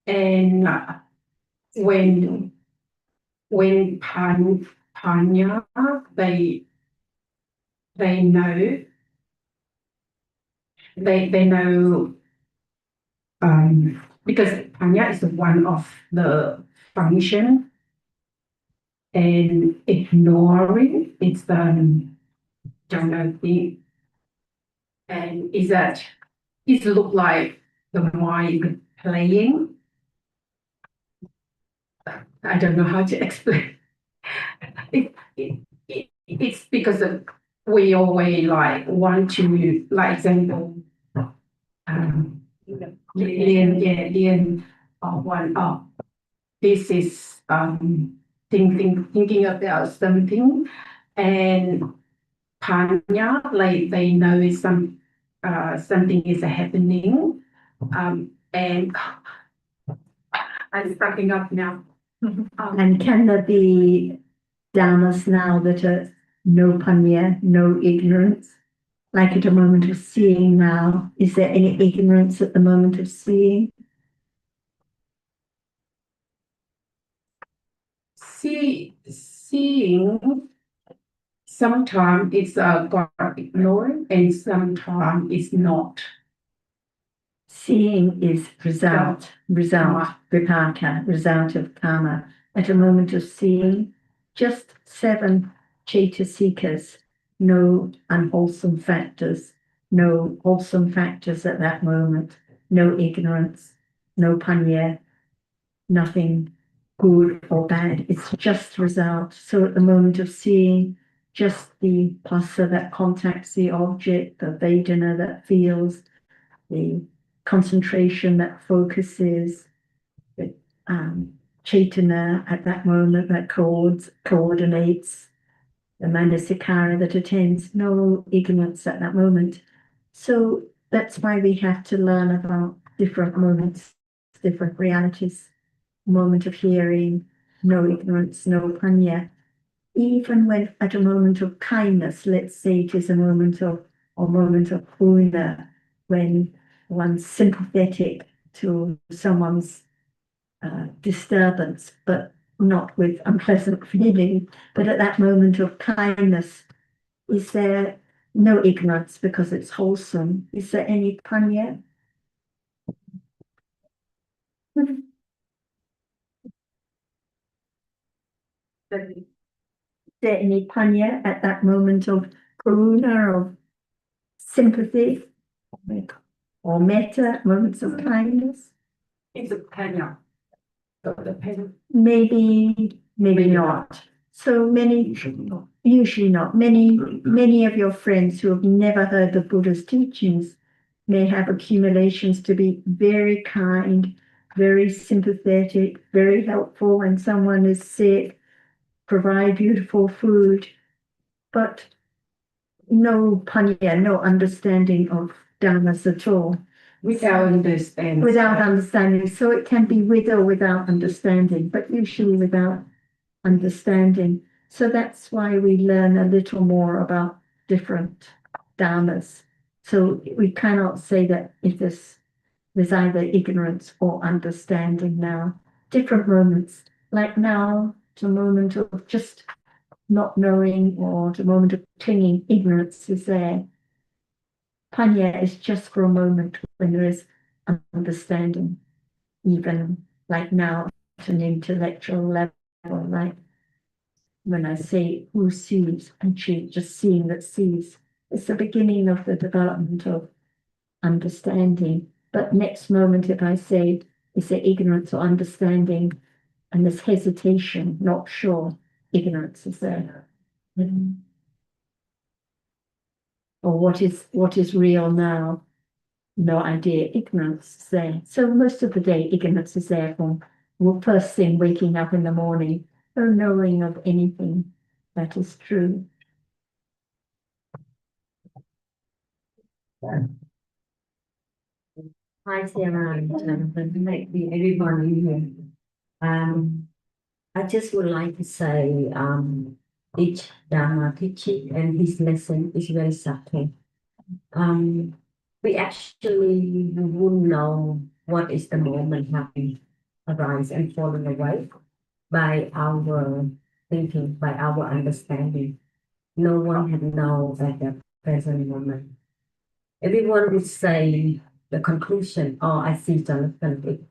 And when Panya, they know because Panya is one of the function, and ignoring it's the don't know thing, and is that it look like the mind playing. I don't know how to explain. It's because of, we always like want to, like example, Lian one this is thinking about something, and Panya like they know something is happening, and I'm cracking up now. and can there be dharmas now that are no panya, no ignorance? Like at a moment of seeing now, is there any ignorance at the moment of seeing? Seeing sometimes it's got ignored and sometimes it's not. Seeing is result, vipaka, result of karma. At a moment of seeing, just 7 chaitasikas, no unwholesome factors, no wholesome factors at that moment, no ignorance, no panya, nothing good or bad. It's just result. So at the moment of seeing, just the pasa that contacts the object, the vedana that feels, the concentration that focuses, the chaitana at that moment that coordinates, the manasikara that attends, no ignorance at that moment. So that's why we have to learn about different moments, different realities. Moment of hearing, no ignorance, no panya. Even when at a moment of kindness, let's say it is a moment of puna, when one's sympathetic to someone's disturbance, but not with unpleasant feeling. But at that moment of kindness, is there no ignorance because it's wholesome? Is there any panya? Is there any panya at that moment of karuna, of sympathy, or metta, moments of kindness? It's a Panya. The pen. Maybe not. So many, usually not. Many of your friends who have never heard the Buddha's teachings may have accumulations to be very kind, very sympathetic, very helpful when someone is sick, provide beautiful food, but no panya, no understanding of dharmas at all. Without understanding. without understanding. So it can be with or without understanding, but usually without understanding. So that's why we learn a little more about different dharmas. So we cannot say that if there's either ignorance or understanding now. Different moments, like now, to a moment of just not knowing or to a moment of clinging, ignorance is there. Panya is just for a moment when there is understanding, even like now at an intellectual level, like when I say who sees, and she just seeing that sees. It's the beginning of the development of understanding. But next moment, if I say, is there ignorance or understanding, and there's hesitation, not sure, ignorance is there. Or what is real now? No idea, ignorance is there. So most of the day, ignorance is there from first thing waking up in the morning, no knowing of anything that is true. Hi, Sarah and Jonathan. Maybe everyone in here. I just would like to say, each Dharma teaching and his lesson is very subtle. We actually wouldn't know what is the moment having arise and falling away by our thinking, by our understanding. No one would know at the present moment. Everyone would say the conclusion, oh, I see Jonathan,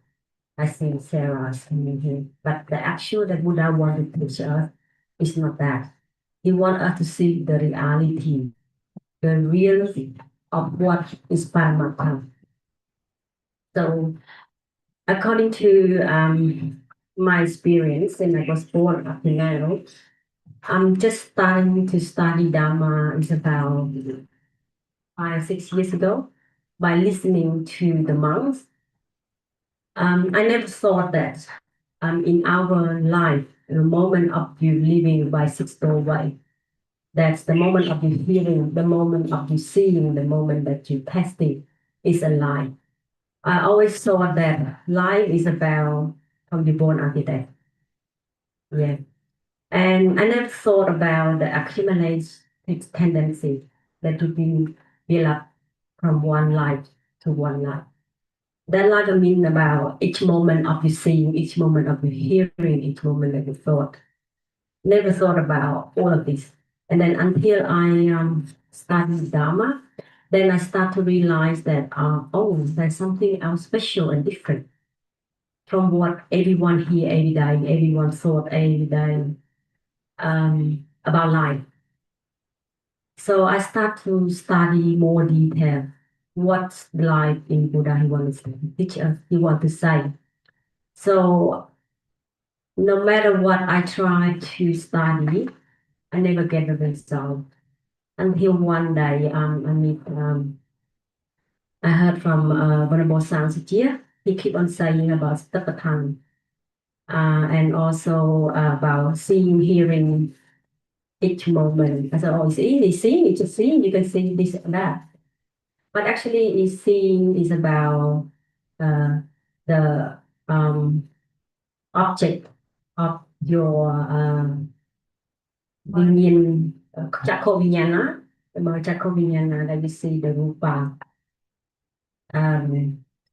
I see Sarah coming here. But the actual that Buddha wanted to teach us is not that. He wants us to see the reality, the reality of what is Paramatma. So, according to my experience, and I was born up to now, I'm just starting to study Dharma. It's about 5-6 years ago by listening to the monks. I never thought that in our life, the moment of you living by six doorway, that's the moment of you hearing, the moment of you seeing, the moment that you testing is a life. I always thought that life is about from the born until death. Yeah. And I never thought about the accumulated tendency that to be built up from one life to one life. That life I mean about each moment of you seeing, each moment of you hearing, each moment that you thought. Never thought about all of this. And then until I studied Dharma, then I start to realize that, oh, there's something else special and different from what everyone here every day, everyone thought every day about life. So I start to study more detail. What's life in Buddha he wants to teach us, he wants to say. So no matter what I try to study, I never get a result. Until one day, I heard from Venerable Sanskrit. He keep on saying about Tapatan, and also about seeing, hearing each moment. I said, oh, it's easy, seeing, it's just seeing, you can see this and that. But actually, seeing is about the object of your Vinyan, Chakko Vinyana, about Chakko Vinyana, that we see the Rupa.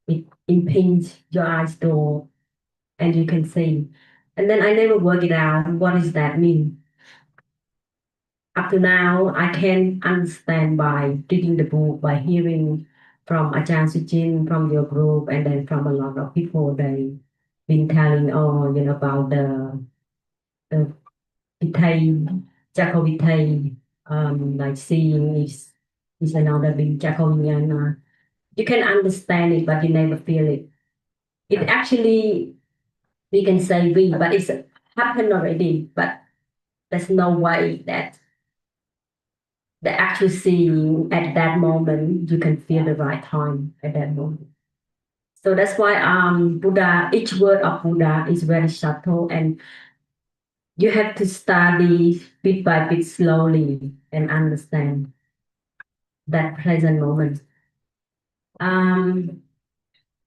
It impinges your eyes door and you can see. And then I never work it out. What does that mean? Up to now, I can understand by reading the book, by hearing from Ajahn Sujin, from your group, and then from a lot of people. They been telling, oh, you know, about the Vitay, Jacko Vitay, like seeing is another big Jacko Vinyana. You can understand it, but you never feel it. It actually, we can say we, but it's happened already, but there's no way that the actual seeing at that moment, you can feel the right time at that moment. So that's why Buddha, each word of Buddha is very subtle, and you have to study bit by bit slowly and understand that present moment.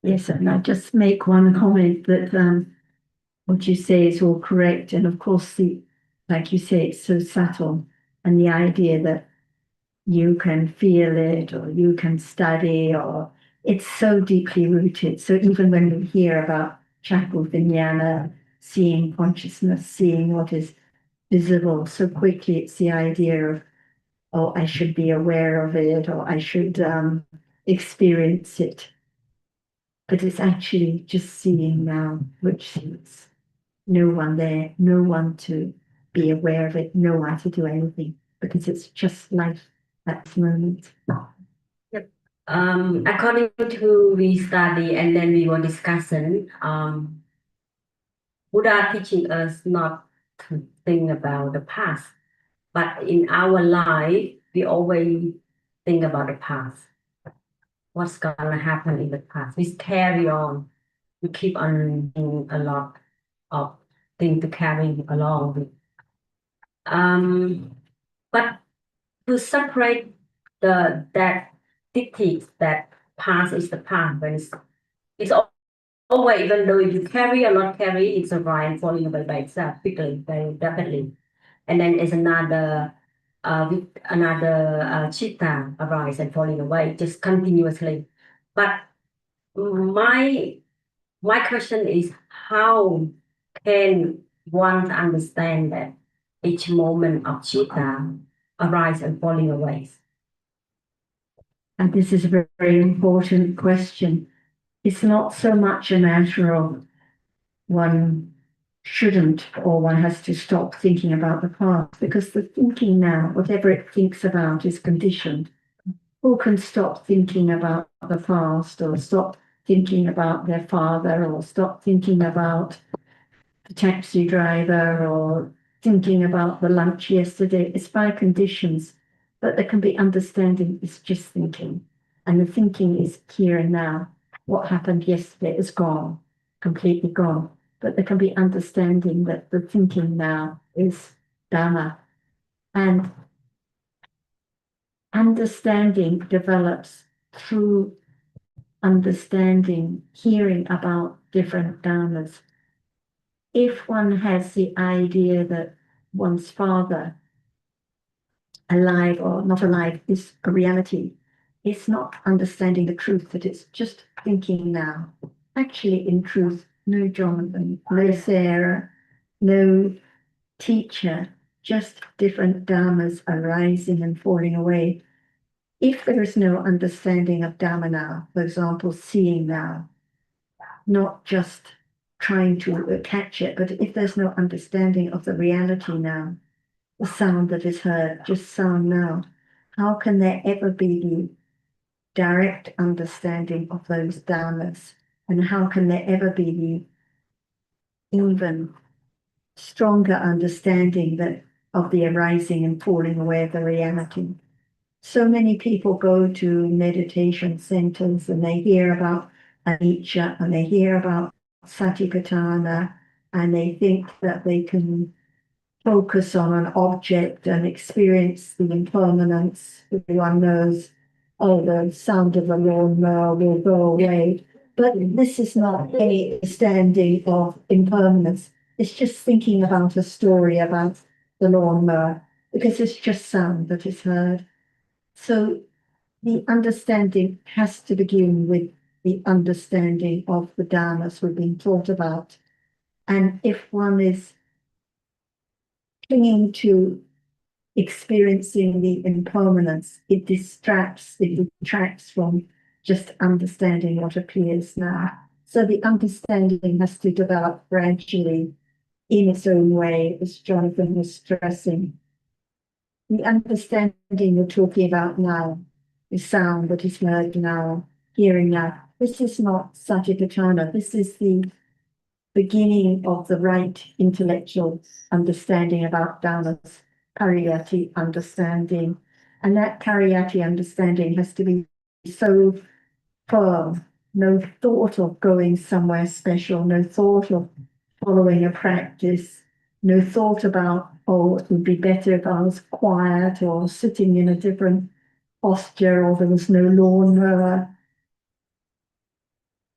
Yes, and I just make one comment that what you say is all correct, and of course like you say, it's so subtle, and the idea that you can feel it or you can study, or it's so deeply rooted. So even when we hear about Chakra Vijnana, seeing consciousness, seeing what is visible so quickly, it's the idea of, oh, I should be aware of it, or I should experience it. But it's actually just seeing now, which is no one there, no one to be aware of it, no one to do anything, because it's just life at this moment. According to we study and then we were discussing, Buddha teaching us not to think about the past, but in our life, we always think about the past. What's gonna happen in the past? We carry on. We keep on doing a lot of things to carry along with. But to separate that dictates that past is the past, when it's always, even though if you carry or not carry, it's a vine falling away by itself quickly, very rapidly. And then it's another with another cheetah arise and falling away just continuously. But my question is, how can one understand that each moment of cheetah arise and falling away? And this is a very, very important question. It's not so much a matter of one shouldn't or one has to stop thinking about the past, because the thinking now, whatever it thinks about, is conditioned. Who can stop thinking about the past, or stop thinking about their father, or stop thinking about the taxi driver, or thinking about the lunch yesterday? It's by conditions, but there can be understanding. It's just thinking, and the thinking is here and now. What happened yesterday is gone, completely gone. But there can be understanding that the thinking now is Dharma, and understanding develops through understanding, hearing about different dharmas. If one has the idea that one's father, alive or not alive, is a reality, it's not understanding the truth, that it's just thinking now. Actually, in truth, no Jonathan, no Sarah, no teacher, just different dharmas arising and falling away. If there is no understanding of Dharma now, for example, seeing now, not just trying to catch it, but if there's no understanding of the reality now, the sound that is heard, just sound now, how can there ever be the direct understanding of those dharmas? And how can there ever be the even stronger understanding that of the arising and falling away of the reality? So many people go to meditation centers and they hear about anicca and they hear about satipatthana, and they think that they can focus on an object and experience the impermanence. Everyone knows, oh, the sound of a lawnmower will go away. But this is not any understanding of impermanence. It's just thinking about a story about the lawnmower, because it's just sound that is heard. So the understanding has to begin with the understanding of the dharmas we've been taught about. And if one is clinging to experiencing the impermanence, it detracts from just understanding what appears now. So the understanding has to develop gradually in its own way, as Jonathan was stressing. The understanding we're talking about now, the sound that is heard now, hearing now, this is not satipatthana. This is the beginning of the right intellectual understanding about dharmas, pariyatti understanding. And that pariyatti understanding has to be so firm, no thought of going somewhere special, no thought of following a practice, no thought about, oh, it would be better if I was quiet or sitting in a different posture, or there was no lawnmower.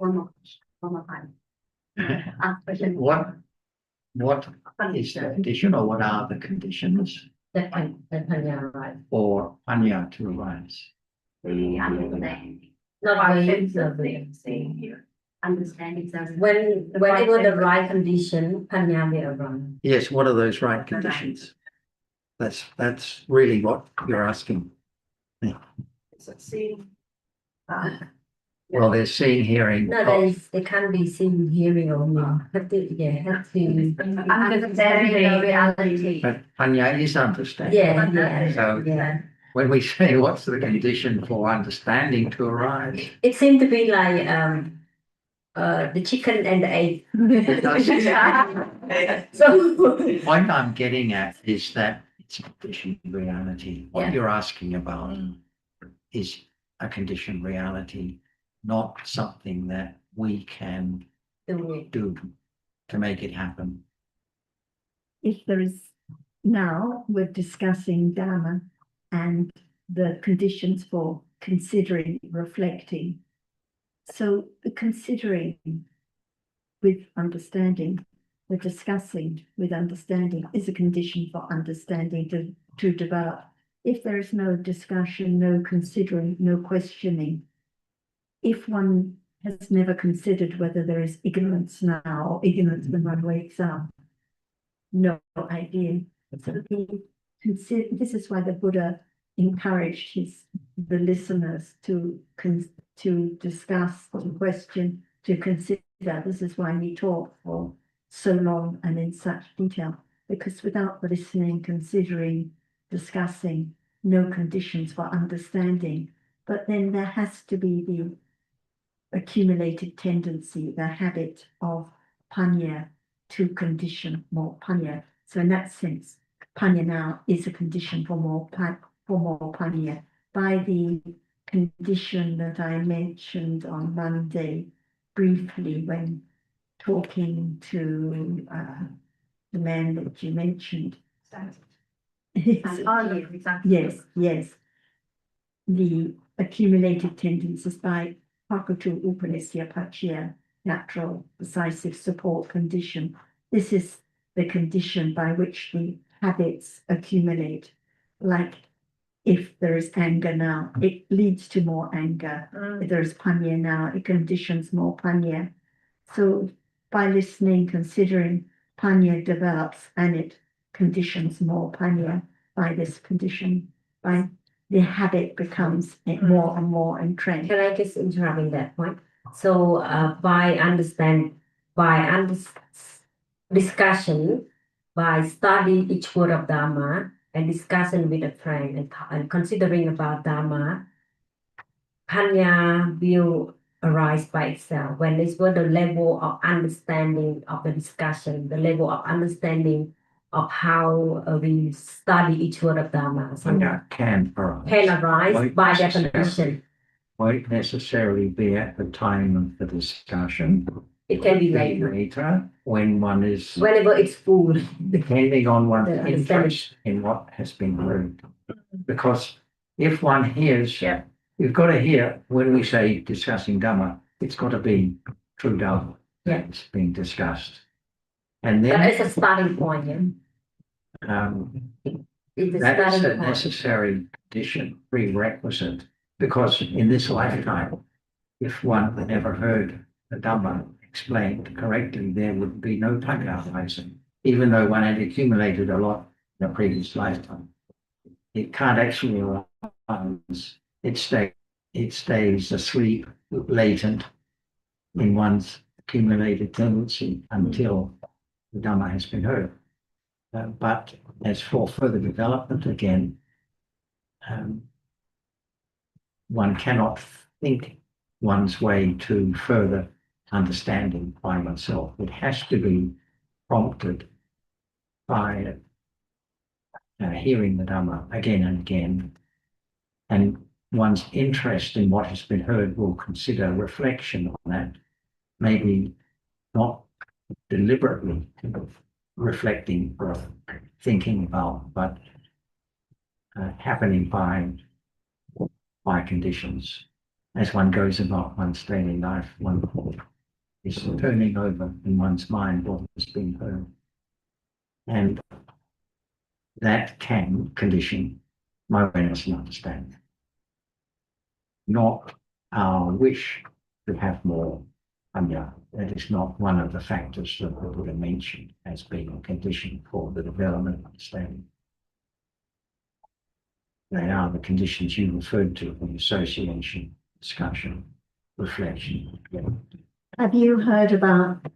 one more time. Question. What is the condition, or what are the conditions That Panya right. for Panya to arise? The understanding. Not I very can observing. saying here. Understanding. Whenever the right condition, Panya will arise. Yes, what are those right conditions? That's really what you're asking. Seeing. Well, there's seeing, hearing. No, they can't be seen, hearing only. Have to. Understanding the reality. But Panya is understanding. Yeah. So Yeah. when we say what's the condition for understanding to arise? It seemed to be like the chicken and the egg. So The point I'm getting at is that it's a conditioned reality. What Yeah. you're asking about is a conditioned reality, not something that we can do to make it happen. If there is, now we're discussing Dharma and the conditions for considering, reflecting. So the considering with understanding, the discussing with understanding is a condition for understanding to develop. If there is no discussion, no considering, no questioning, if one has never considered whether there is ignorance now or ignorance when one wakes up, no idea. So this is why the Buddha encouraged the listeners to discuss, to question, to consider. This is why he taught for so long and in such detail, because without listening, considering, discussing, no conditions for understanding. But then there has to be the accumulated tendency, the habit of panya to condition more panya. So in that sense, panya now is a condition for more panya by the condition that I mentioned on Monday briefly when talking to the man that you mentioned. Yes. The accumulated tendencies by Pakutu Upanishya Pachya, natural, decisive support condition. This is the condition by which the habits accumulate. Like if there is anger now, it leads to more anger. If there is panya now, it conditions more panya. So by listening, considering, panya develops and it conditions more panya by this condition, by the habit becomes more and more entrenched. Can I just interrupt in that point? So discussion, by studying each word of Dharma and discussion with a friend and considering about Dharma, Panya will arise by itself. When this was the level of understanding of the discussion, the level of understanding of how we study each word of Dharma. So Panya can arise. Won't by definition. Won't necessarily be at the time of the discussion. It can be later when one is, whenever it's full, depending on one's interest in what has been heard. Because if one hears, you've got to hear when we say discussing Dhamma, it's got to be true Dhamma that's being discussed. And then that is a starting point, that is a necessary condition, prerequisite, because in this lifetime, if one never heard the Dhamma explained correctly, there would be no Panya arising, even though one had accumulated a lot in a previous lifetime. It can't actually arise. It stays asleep, latent in one's accumulated tendency until the Dhamma has been heard. But as for further development again, one cannot think one's way to further understanding by oneself. It has to be prompted by hearing the Dhamma again and again. And one's interest in what has been heard will consider reflection on that, maybe not deliberately reflecting or thinking about, but happening by conditions. as one goes about one's daily life, one is turning over in one's mind what has been heard. And that can condition my awareness and understanding. Not our wish to have more Anya. That is not one of the factors that the Buddha mentioned as being a condition for the development of understanding. They are the conditions you referred to in association, discussion, reflection. Yeah. Have you heard about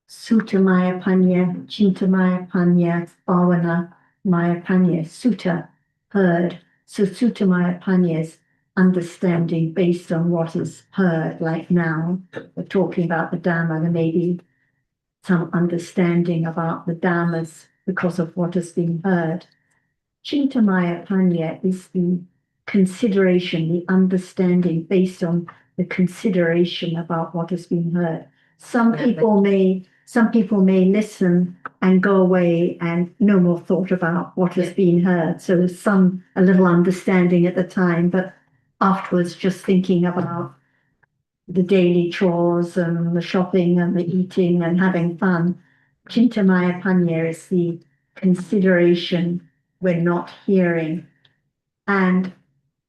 Sutta Maya Panya, Chinta Maya Panya, Bhavana Maya Panya? Sutta, heard. So Sutta Maya Panya is understanding based on what is heard. Like now, we're talking about the Dhamma, there may be some understanding about the Dhammas because of what has been heard. Chintamaya Panya is the consideration, the understanding based on the consideration about what has been heard. Some people may listen and go away and no more thought about what has been heard. So there's a little understanding at the time, but afterwards just thinking about the daily chores and the shopping and the eating and having fun. Chintamaya Panya is the consideration we're not hearing, and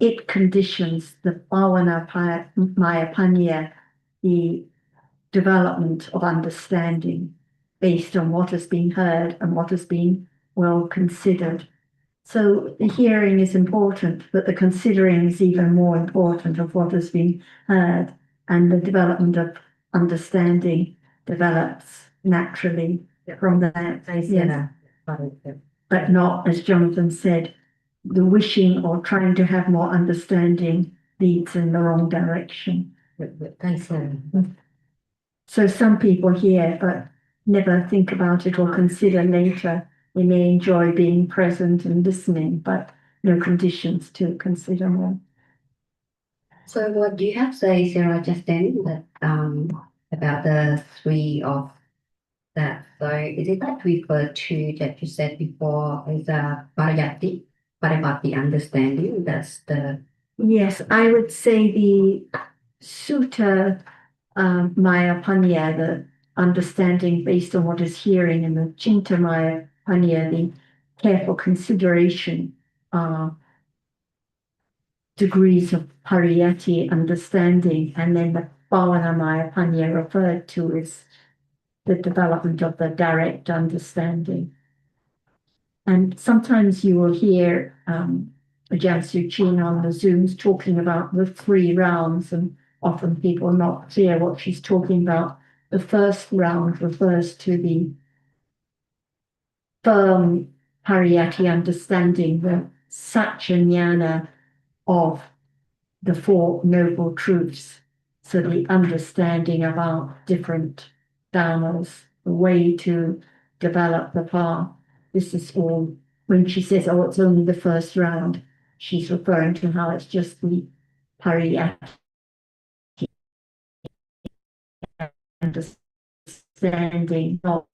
it conditions the Bhavana Maya Panya, the development of understanding based on what has been heard and what has been well considered. So the hearing is important, but the considering is even more important of what has been heard, and the development of understanding develops naturally from that. Yes. But not, as Jonathan said, the wishing or trying to have more understanding leads in the wrong direction. Thanks, Sarah. So some people hear but never think about it or consider later. They may enjoy being present and listening, but no conditions to consider more. So what you have said, Sarah, just then that about the three of that. So is it that refer to that you said before is a parayati understanding? That's the Yes, I would say the Sutta Maya Panya, the understanding based on what is hearing, and the Chinta Maya Panya, the careful consideration, degrees of pariyati understanding, and then the Bhavana Maya Panya referred to is the development of the direct understanding. And sometimes you will hear Jiangsu Chin on the Zooms talking about the three rounds, and often people are not clear what she's talking about. The first round refers to the firm pariyati understanding, the Satchanyana of the Four Noble Truths. So the understanding about different dharmas, the way to develop the path. This is all, when she says, oh, it's only the first round, she's referring to how it's just the pariyati understanding of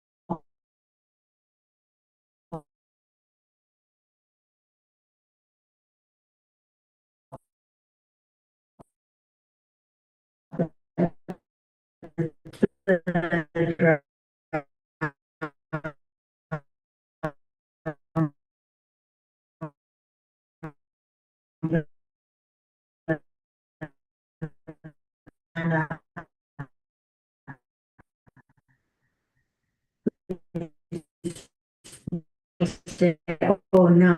the oh no,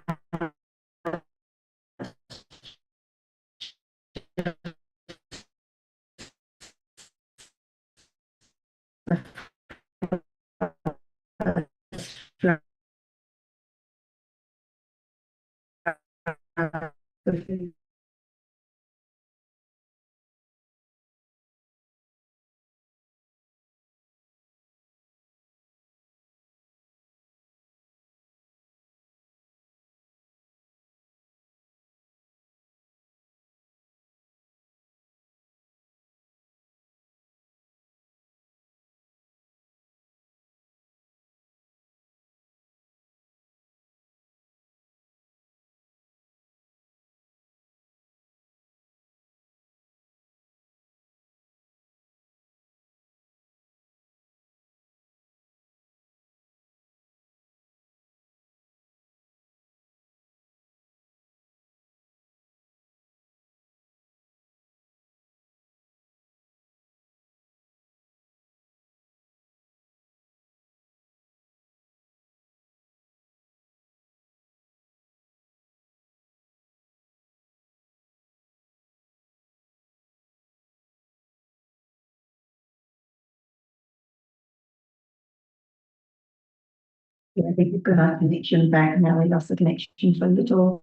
Yeah, I think we've got our connection back now. We lost the connection for a little.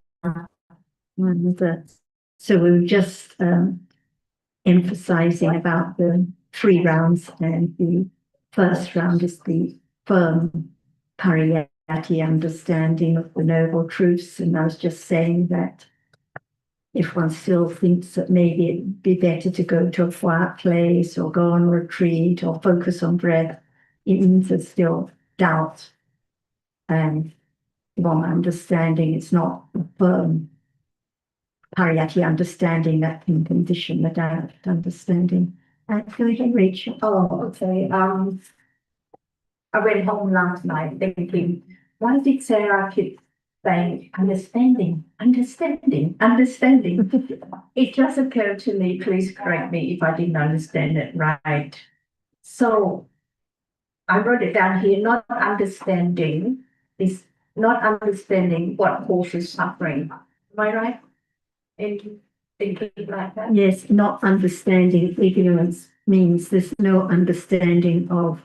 So we were just emphasizing about the 3 rounds, and the first round is the firm pariyati understanding of the noble truths. And I was just saying that if one still thinks that maybe it'd be better to go to a quiet place or go on retreat or focus on breath, it means there's still doubt and wrong understanding. It's not a firm pariyati understanding that can condition the doubt understanding. Go ahead, Rachel. Oh, okay. I went home last night thinking, why did Sarah keep saying understanding? It just occurred to me, please correct me if I didn't understand it right. So I wrote it down here, not understanding what causes suffering. Am I right? In thinking like that? Yes, not understanding. Ignorance means there's no understanding of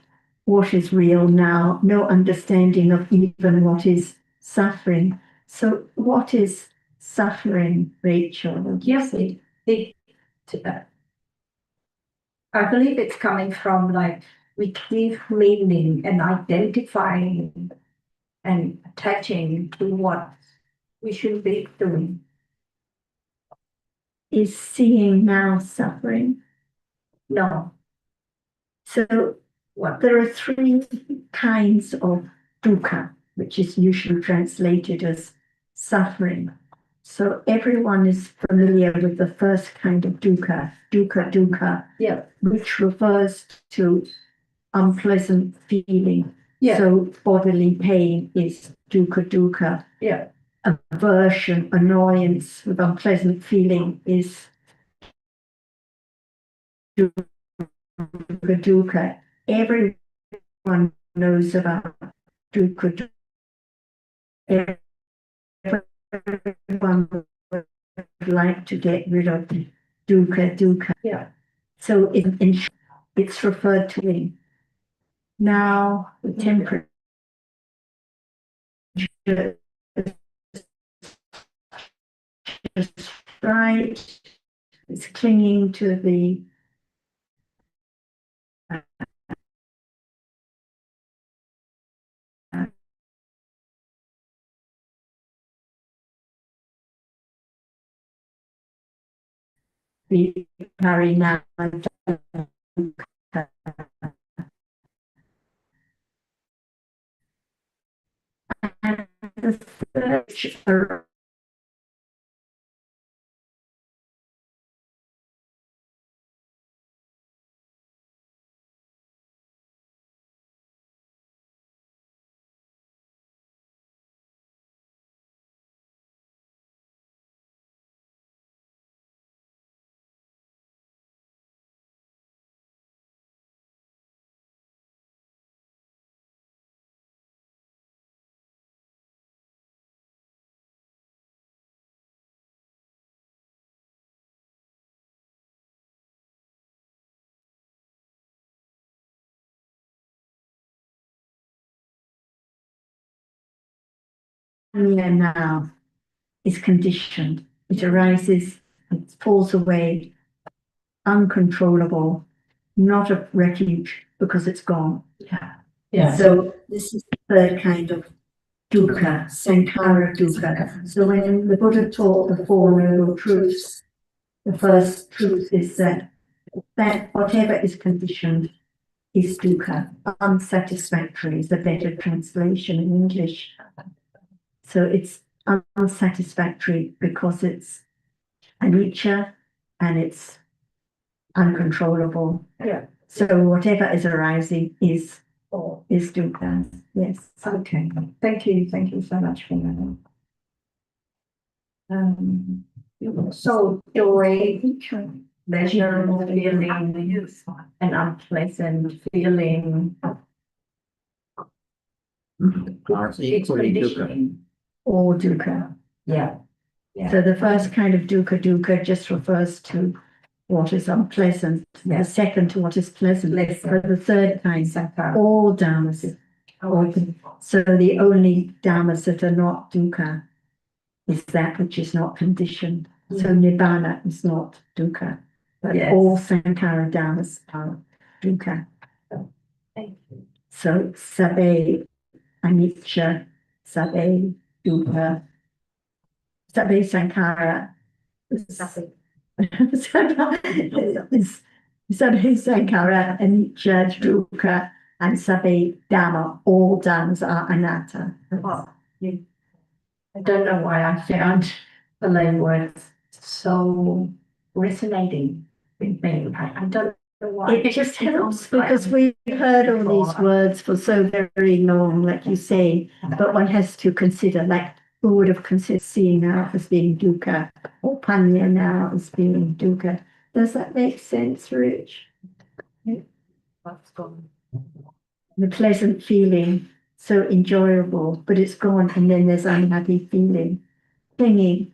what is real now, no understanding of even what is suffering. So what is suffering, Rachel? Yes, I believe it's coming from like we give meaning and identifying and attaching to what we should be doing. Is seeing now suffering? No. So there are 3 kinds of dukkha, which is usually translated as suffering. So everyone is familiar with the first kind of dukkha, Yeah. which refers to unpleasant feeling. Yeah. So bodily pain is dukkha. Yeah. Aversion, annoyance with unpleasant feeling is dukkha. Everyone knows about dukkha. Everyone would like to get rid of dukkha. Yeah. So it's referred to in. Now the temperature is right. It's clinging to the parina. And the search for here now is conditioned. It arises, it falls away, uncontrollable, not a refuge because it's gone. Yeah. So this is the third kind of dukkha, sankhara dukkha. So when the Buddha taught the 4 noble truths, the first truth is that whatever is conditioned is dukkha. Unsatisfactory is a better translation in English. So it's unsatisfactory because it's anicca and it's uncontrollable. Yeah. So whatever is arising is dukkha. Yes. Okay. Thank you so much for that. So joy, pleasurable feeling, and unpleasant feeling. It's conditioning. Or dukkha. Yeah. So the first kind of dukkha just refers to what is unpleasant. Yeah. The second to what is pleasant. Pleasant. But the third kind, Sankhara. all downs. So the only dhammas that are not dukkha is that which is not conditioned. So nibbana is not dukkha, but Yes. all sankhara dhammas are dukkha. So sabbe anicca, sabbe dukkha, sabbe sankhara. Sabbe sankhara anicca dukkha, and sabbe dhamma, all dhammas are anatta. I don't know why I found the language so resonating with me. I don't know why. It just helps because we've heard all these words for so very long, like you say, but one has to consider, like, who would have considered seeing now as being dukkha or panya now as being dukkha? Does that make sense, Rich? What's gone? The pleasant feeling, so enjoyable, but it's gone, and then there's unhappy feeling, clinging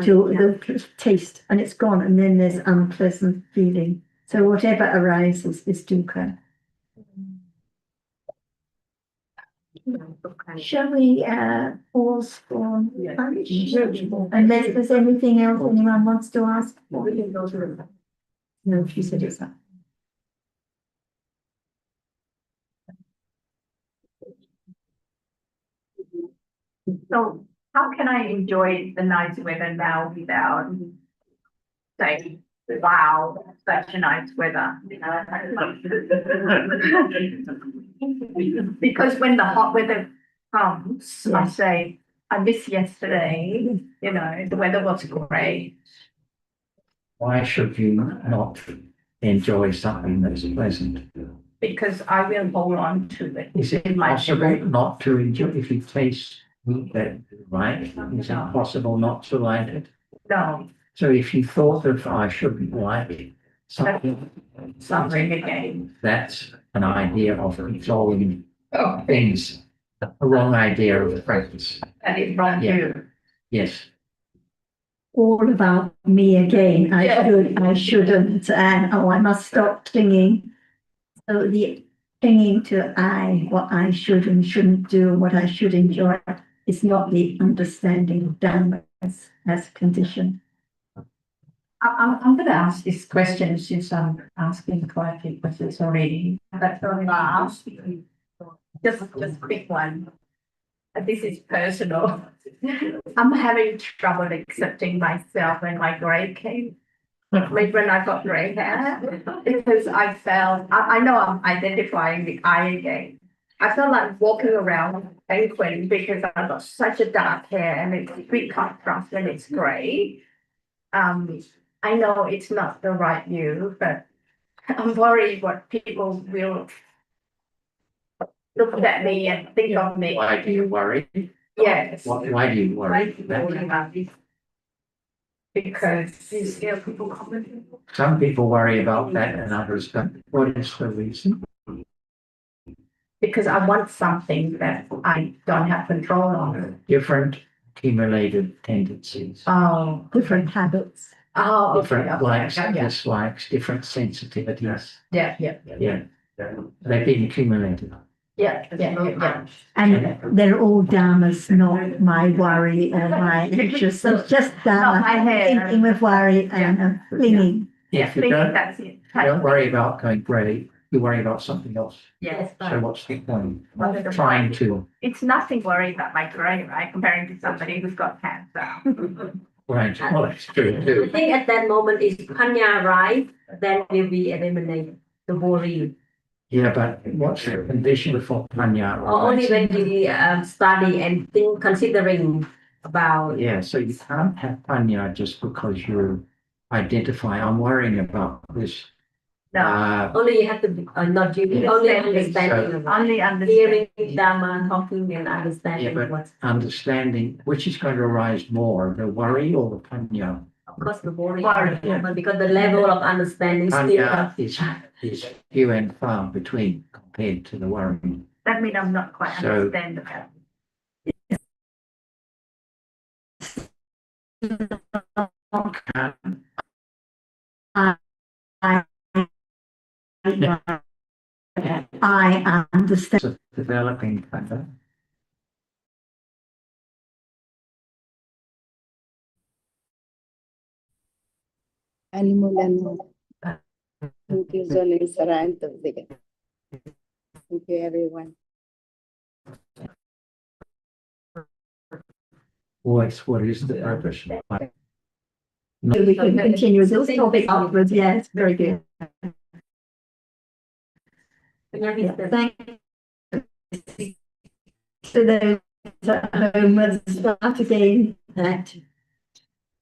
to the taste, and it's gone, and then there's unpleasant feeling. So whatever arises is dukkha. Shall we pause for lunch? Unless there's anything else anyone wants to ask? No, she said it's not. So how can I enjoy the nice weather now without saying, wow, such a nice weather? Because when the hot weather comes, I say, I miss yesterday, you know, the weather was great. Why should you not enjoy something that's pleasant? Because I will hold on to it. Is it possible not to enjoy if you taste that right? Is it possible not to like it? No, So if you thought that I shouldn't like something, something again. that's an idea of controlling things, a wrong idea of practice. That is wrong too. Yes. All about me again. I shouldn't, and oh, I must stop clinging. So the clinging to I, what I should and shouldn't do, what I should enjoy, is not the understanding of Dhamma as condition. I'm going to ask this question since I'm asking quite a few questions already. But last, just quick one. This is personal. I'm having trouble accepting myself when my grey came. Like when I got grey hair, because I felt, I know I'm identifying the I again. I felt like walking around painfully because I've got such a dark hair and it's big contrast when it's grey. I know it's not the right view, but I'm worried what people will look at me and think of me. Why do you worry? Yes. Why do you worry? Because people commenting. Some people worry about that and others don't. What is the reason? Because I want something that I don't have control on. Different accumulated tendencies. Oh, Different habits. oh, Different likes and yeah, dislikes, different sensitivities. yeah. Yeah. They've been accumulated. Yeah. And they're all dhammas, not my worry or my anxious. It's just Not my dhamma, hair. thinking with worry and clinging. If you don't, That's it. don't worry about going grey, you worry about something else. Yes. So what's the point? Trying to, It's nothing worried about my grey, right? Comparing to somebody who's got cancer. right, well, that's true I too. think at that moment is panya right, then will be eliminated, the worry. Yeah, but what's the condition for panya? Or only when you study and think, considering about. Yeah, so you can't have panya just because you identify, I'm worrying about this. No, Only you have to be, not you, only understanding about only hearing understanding. Dhamma, talking and understanding Yeah, but what's, understanding, which is going to arise more, the worry or the panya? of course, the worry. Worry. But because the level of understanding still. Panya is few and far between compared to the worry. That means I'm not quite So- understand about I understand. So developing kind Animal and inclusion is around the big. Thank you, everyone. what is the purpose? We can continue this topic afterwards. Yes, very good. Thank you. So those at home, we'll start again at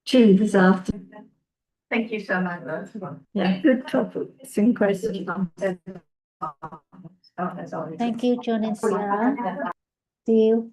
2 this afternoon. Thank you so much. Yeah, good topics and questions. That's all. Thank you, John and Sarah. See you.